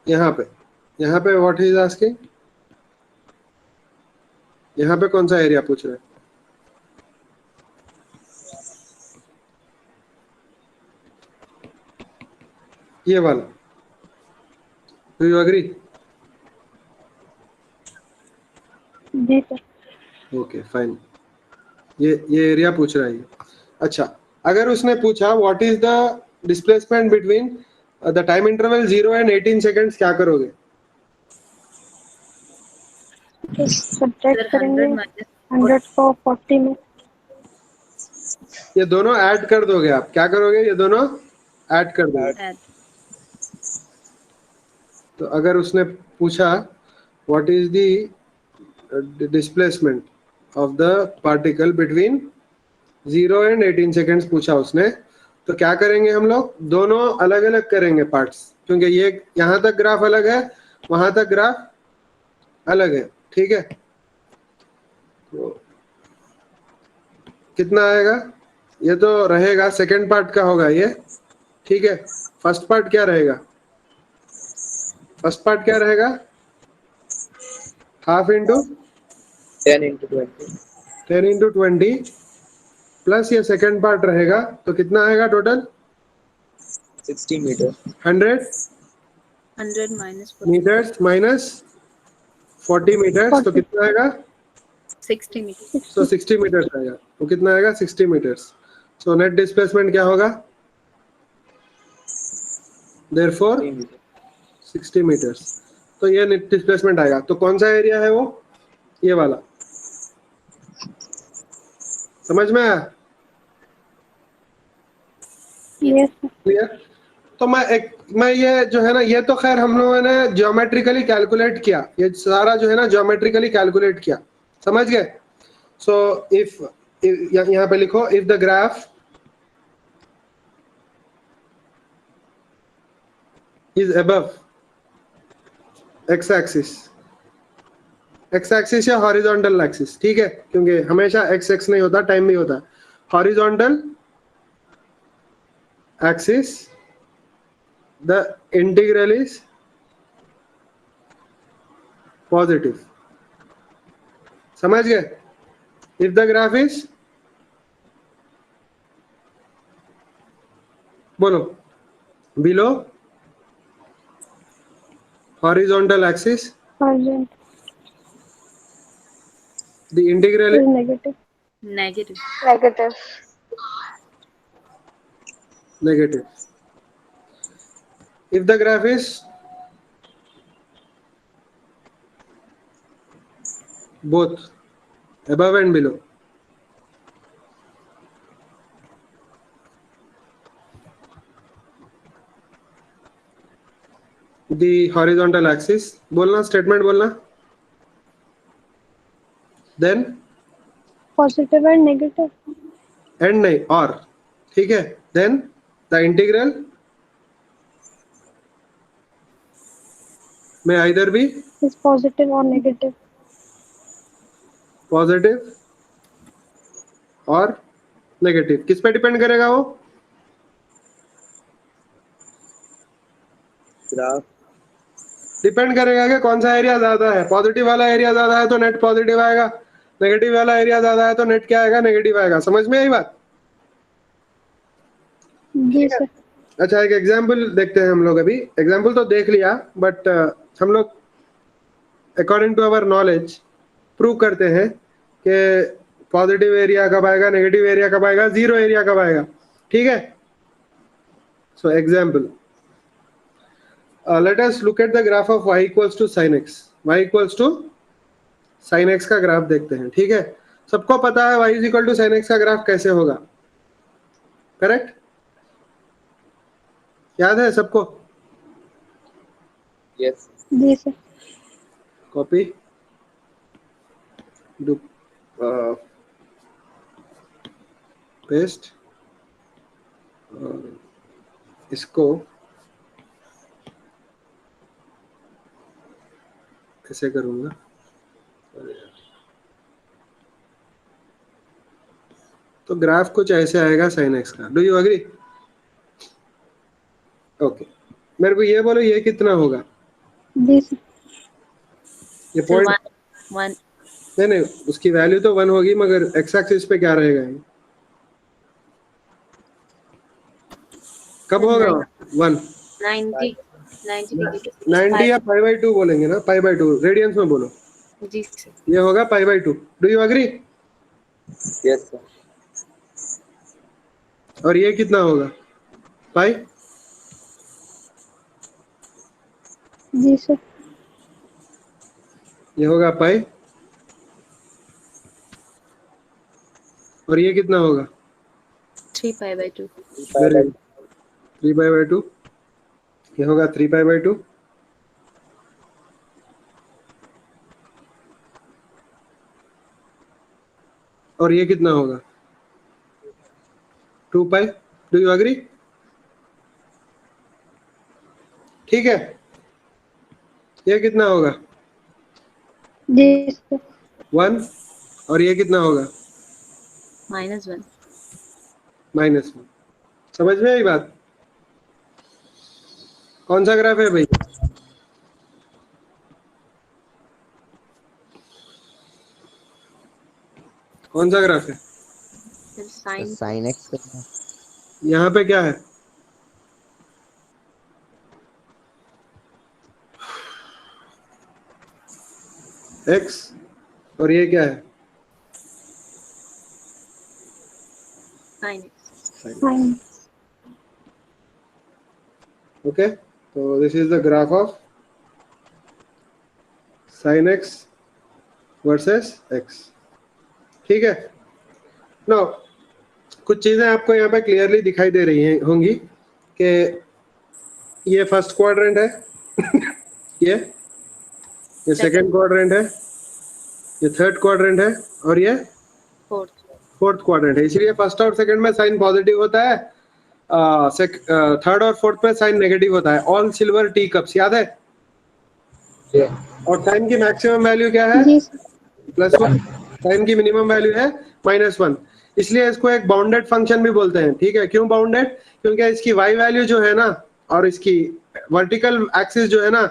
यहाँ पे व्हाट इज आस्किंग? यहाँ पे कौन सा एरिया पूछ रहा है? ये वाला. Do you agree? जी सर. Okay fine. ये एरिया पूछ रहा है. अच्छा, अगर उसने पूछा what is the displacement between the time interval 0 and 18 seconds, क्या करोगे? सब्जेक्ट Sir, 100 करेंगे minus 100 को 40 में. ये दोनों ऐड कर दोगे आप. क्या करोगे? ये दोनों ऐड कर दोगे. add. तो अगर उसने पूछा what is the displacement of the particle between 0 and 18 seconds पूछा उसने, तो क्या करेंगे हम लोग? दोनों अलग अलग करेंगे पार्ट्स, क्योंकि ये यहाँ तक ग्राफ अलग है, वहां तक ग्राफ अलग है. ठीक है. तो कितना आएगा? ये तो रहेगा सेकंड पार्ट का होगा ये. ठीक है. फर्स्ट पार्ट क्या रहेगा? फर्स्ट पार्ट क्या रहेगा? Half into 10 into 20 10 into 20 plus ये सेकंड पार्ट रहेगा. तो कितना आएगा total? 60 meter 100 100 minus 40. Metres minus 40 metres. तो कितना आएगा? 60 meters. तो 60 मीटर्स आएगा. तो कितना आएगा? 60 मीटर्स. सो नेट डिस्प्लेसमेंट क्या होगा? Therefore 60 metres. तो ये नेट डिस्प्लेसमेंट आएगा. तो कौन सा एरिया है वो? ये वाला. समझ में आया? यस. क्लियर? तो मैं ये जो है ना, ये तो खैर हम लोगों ने ज्योमेट्रिकली कैलकुलेट किया. ये सारा जो है ना ज्योमेट्रिकली कैलकुलेट किया. समझ गए? सो इफ यहाँ पे लिखो, if the graph is above x axis, x axis या horizontal axis, ठीक है, क्योंकि हमेशा x x नहीं होता, टाइम भी होता है. Horizontal axis, the integral is positive. समझ गए? If the graph is, बोलो, below horizontal axis, Horizontal the integral is is negative. Negative. Negative. negative. If the graph is both above and below, the horizontal axis, बोलना, statement बोलना, then Positive and negative. and नहीं, और, ठीक है, then the integral may either be Is positive or negative. Positive और negative. किस पे depend करेगा वो? ग्राफ डिपेंड करेगा कि कौन सा एरिया ज्यादा है. पॉजिटिव वाला एरिया ज्यादा है तो नेट पॉजिटिव आएगा, नेगेटिव वाला एरिया ज्यादा है तो नेट क्या आएगा? नेगेटिव आएगा. समझ में आई बात? जी सर. अच्छा, एक एग्जांपल देखते हैं हम लोग. अभी एग्जांपल तो देख लिया, बट हम लोग according to our knowledge prove करते हैं कि पॉजिटिव एरिया कब आएगा, नेगेटिव एरिया कब आएगा, जीरो एरिया कब आएगा. ठीक है. So example, let us look at the graph of y equals to sin x. y equals to sin x का ग्राफ देखते हैं. ठीक है. सबको पता है y is equal to sin x का ग्राफ कैसे होगा, करेक्ट? याद है सबको? यस जी सर. कॉपी डू पेस्ट, इसको ऐसे करूंगा. तो ग्राफ कुछ ऐसे आएगा sin x का. Do you agree? ओके. मेरे को ये बोलो, ये कितना होगा? जी सर. ये So पॉइंट one नहीं, उसकी वैल्यू तो 1 होगी, मगर x एक्सिस पे क्या रहेगा? ये कब होगा 1? 90 degree. 90 या π/2 बोलेंगे ना, π/2 रेडियंस में बोलो. जी सर. ये होगा π/2. Do you agree? Yes sir और ये कितना होगा? पाई. जी सर. ये होगा पाई. और ये कितना होगा? 3π/2. 3π/2. ये होगा 3π/2. और ये कितना होगा? 2π. Do you agree? ठीक है. ये कितना होगा? जी सर. 1. और ये कितना होगा? -1. -1. समझ में आई बात? कौन सा ग्राफ है भाई? कौन सा ग्राफ है? Then sin sin x यहाँ पे क्या है? x. और ये क्या है? sin x. Fine. Okay, so this is the graph of sin x versus x. ठीक है. Now कुछ चीजें आपको यहाँ पे क्लियरली दिखाई दे रही हैं होंगी कि ये फर्स्ट क्वाड्रेंट है ये सेकंड क्वाड्रेंट है, ये थर्ड क्वाड्रेंट है, और ये Fourth. फोर्थ क्वाड्रेंट है. इसलिए फर्स्ट और सेकंड में साइन पॉजिटिव होता है, थर्ड और फोर्थ पे साइन नेगेटिव होता है. ऑल सिल्वर टी कप्स, याद है? और साइन की मैक्सिमम वैल्यू क्या है? जी सर. +1. साइन की मिनिमम वैल्यू है -1. इसलिए इसको एक बाउंडेड फंक्शन भी बोलते हैं. ठीक है, क्यों बाउंडेड? क्योंकि इसकी y वैल्यू जो है ना और इसकी वर्टिकल एक्सिस जो है ना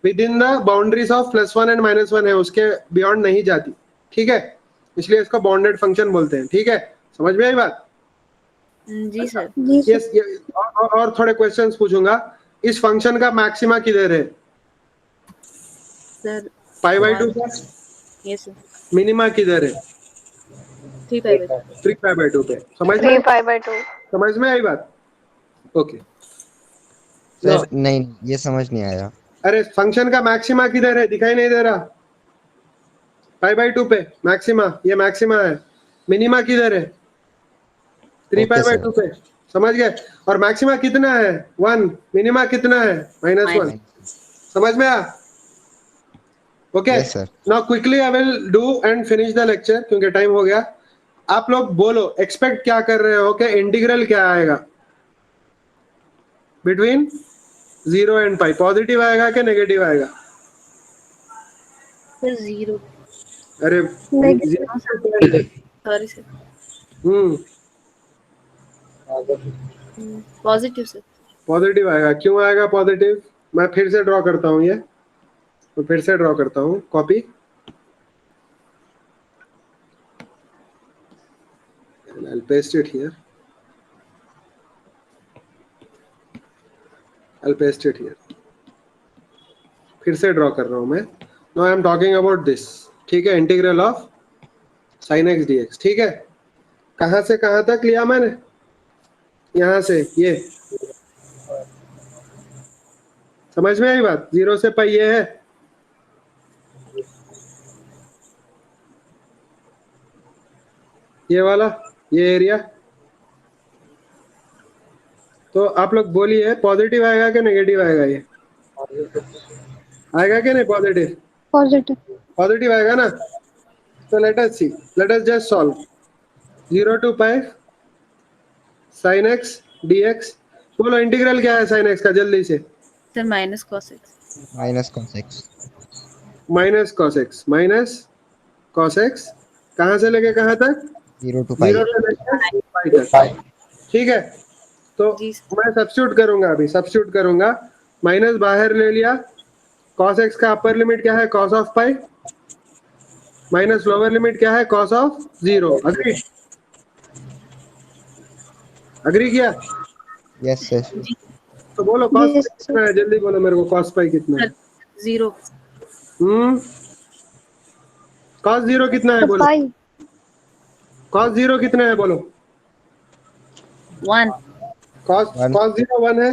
with in the boundaries of +1 and -1 है, उसके बियॉन्ड नहीं जाती. ठीक है, इसलिए इसको बाउंडेड फंक्शन बोलते हैं. ठीक है, समझ में आई बात? जी सर. जी सर. यस. और थोड़े क्वेश्चंस पूछूंगा. इस फंक्शन का मैक्सिमा किधर है? सर π/2 पे. Yes sir. मिनिमा किधर है? 3π/2. 3π/2 पे. समझ 3 में? pi by 2. समझ में आई बात? ओके. सर नहीं, ये समझ नहीं आया. अरे फंक्शन का मैक्सिमा किधर है? दिखाई नहीं दे रहा? π/2 पे मैक्सिमा, ये मैक्सिमा है. मिनिमा किधर है? 3π/2 पे. समझ गए? और मैक्सिमा कितना है? 1. मिनिमा कितना है? -1. समझ में आया? Okay. Yes, sir. Now quickly I will do and finish the lecture क्योंकि टाइम हो गया. आप लोग बोलो एक्सपेक्ट क्या कर रहे हो कि इंटीग्रल क्या आएगा बिटवीन 0 एंड पाई? पॉजिटिव आएगा कि नेगेटिव आएगा? सर 0. अरे sorry sir. Positive sir. Positive आएगा. क्यों आएगा पॉजिटिव? मैं फिर से ड्रॉ करता हूँ. ये तो फिर से ड्रॉ करता हूँ. Copy. I'll paste it here. I'll paste it here. फिर से ड्रॉ कर रहा हूँ मैं. Now I am talking about this. ठीक है, integral of sin x dx. ठीक है, कहाँ से कहाँ तक लिया मैंने? यहाँ से ये. समझ में आई बात? 0 से पाई ये है. ये वाला, ये एरिया. तो आप लोग बोलिए पॉजिटिव आएगा कि नेगेटिव आएगा? ये आएगा कि नहीं? पॉजिटिव. पॉजिटिव. पॉजिटिव आएगा ना. तो let us see, let us just solve. 0 to pi sin x dx. बोलो इंटीग्रल क्या है sin x का जल्दी से? Sir minus cos x. Minus cos x. Minus cos x. Minus cos x कहाँ से लेके कहाँ तक? 0 to pi. 0 से लेके पाई तक. ठीक है, तो जी. मैं सब्स्टिट्यूट करूंगा. अभी सब्स्टिट्यूट करूंगा. माइनस बाहर ले लिया. cos x का अपर लिमिट क्या है? cos of pi. Minus lower limit क्या है? cos of 0. अग्री? अग्री किया? Yes sir. तो बोलो cos Yes, पाई कितना है? जल्दी बोलो मेरे को cos पाई कितना है? 0. cos 0 कितना है? बोलो पाई. cos 0 कितना है? बोलो 1. cos 0 1 है.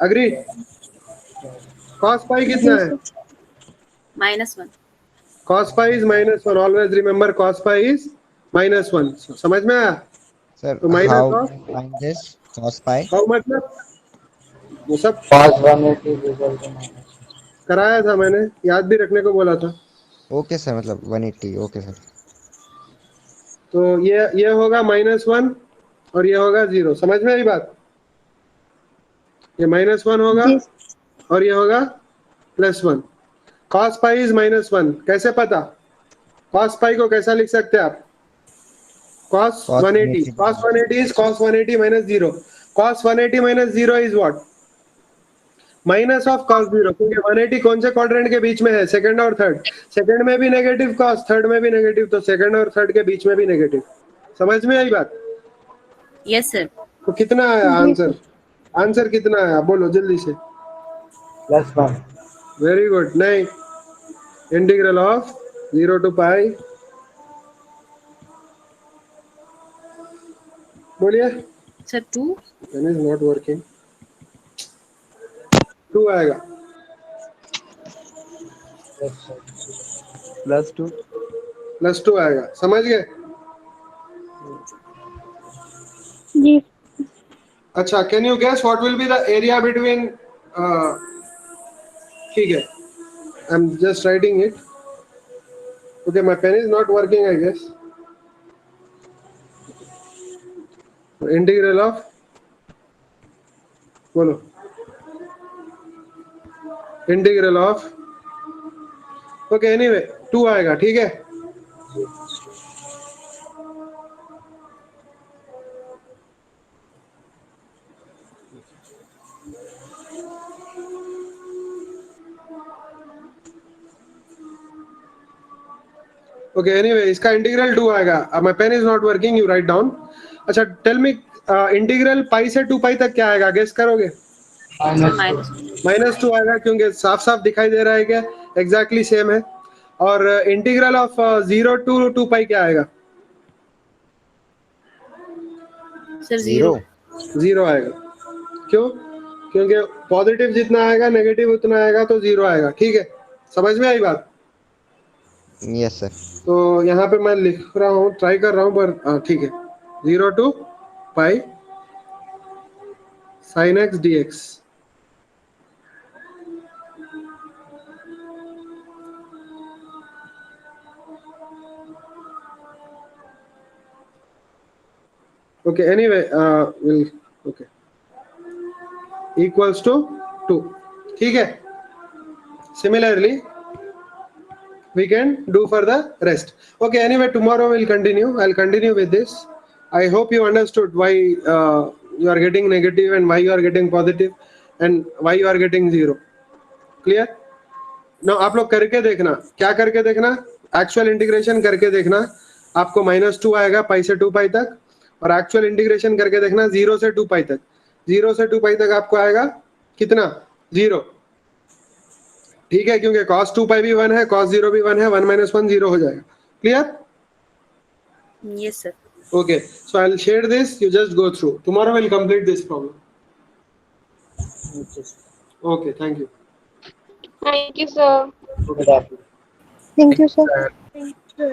अग्री? cos पाई कितना है? -1. cos pi is -1. Always remember cos pi is -1. समझ में आया? सर तो minus how of find this cos pi? how मतलब वो सब कराया था मैंने, याद भी रखने को बोला था. ओके सर, मतलब 180. Okay sir. तो ये होगा -1 और ये होगा 0. समझ में आई बात? ये -1 होगा जी. और ये होगा +1. cos pi is -1. कैसे पता? cos pi को कैसा लिख सकते हैं आप? cos 180. cos 180 is cos 180 minus 0. cos 180 minus 0 is what? Minus of cos 0. क्योंकि 180 कौन से क्वाड्रेंट के बीच में है? सेकंड और थर्ड. सेकंड में भी नेगेटिव cos, थर्ड में भी नेगेटिव, तो सेकंड और थर्ड के बीच में भी नेगेटिव. समझ में आई बात? Yes sir. तो कितना आया आंसर? आंसर कितना आया? बोलो जल्दी से. +1. Very good. नहीं, इंटीग्रल ऑफ 0 to पाई. बोलिए. Sir 2. Pen is not working. 2 आएगा. +2. +2 आएगा. समझ गए? जी. अच्छा, can you guess what will be the area between? ठीक है, I am just writing it. Okay, my pen is not working I guess. Integral of बोलो। इंटीग्रल ऑफ, ओके एनीवे 2 आएगा, ठीक है। ओके एनीवे इसका इंटीग्रल 2 आएगा। My pen is not working, you write down. अच्छा tell me integral pi से 2 पाई तक क्या आएगा, गेस करोगे? -2 -2 आएगा, क्योंकि साफ साफ दिखाई दे रहा है कि एग्जैक्टली सेम है। और इंटीग्रल ऑफ 0 to 2 पाई क्या आएगा? सर 0 0 आएगा। क्यों? क्योंकि पॉजिटिव जितना आएगा नेगेटिव उतना आएगा, तो 0 आएगा, ठीक है। समझ में आई बात? Yes sir. तो यहाँ पे मैं लिख रहा हूँ, ट्राई कर रहा हूँ, पर ठीक है। 0 to pi sin x dx। okay anyway we'll okay equals to 2, ठीक है। similarly we can do for the rest. Okay anyway tomorrow we'll continue. I'll continue with this. I hope you understood why you are getting negative and why you are getting positive and why you are getting 0. clear? now आप लोग करके देखना। क्या करके देखना? Actual integration करके देखना, आपको -2 आएगा पाई से 2 पाई तक। और एक्चुअल इंटीग्रेशन करके देखना 0 से 2 पाई तक। 0 से 2 पाई तक आपको आएगा कितना? 0, ठीक है। क्योंकि cos 2 पाई भी 1 है, cos 0 भी 1 है, 1 - 1 0 हो जाएगा। Clear? Yes sir. okay so I'll share this, you just go through. Tomorrow we'll complete this problem. okay thank you. Thank you, sir. Good afternoon. Thank you, sir. Thank you.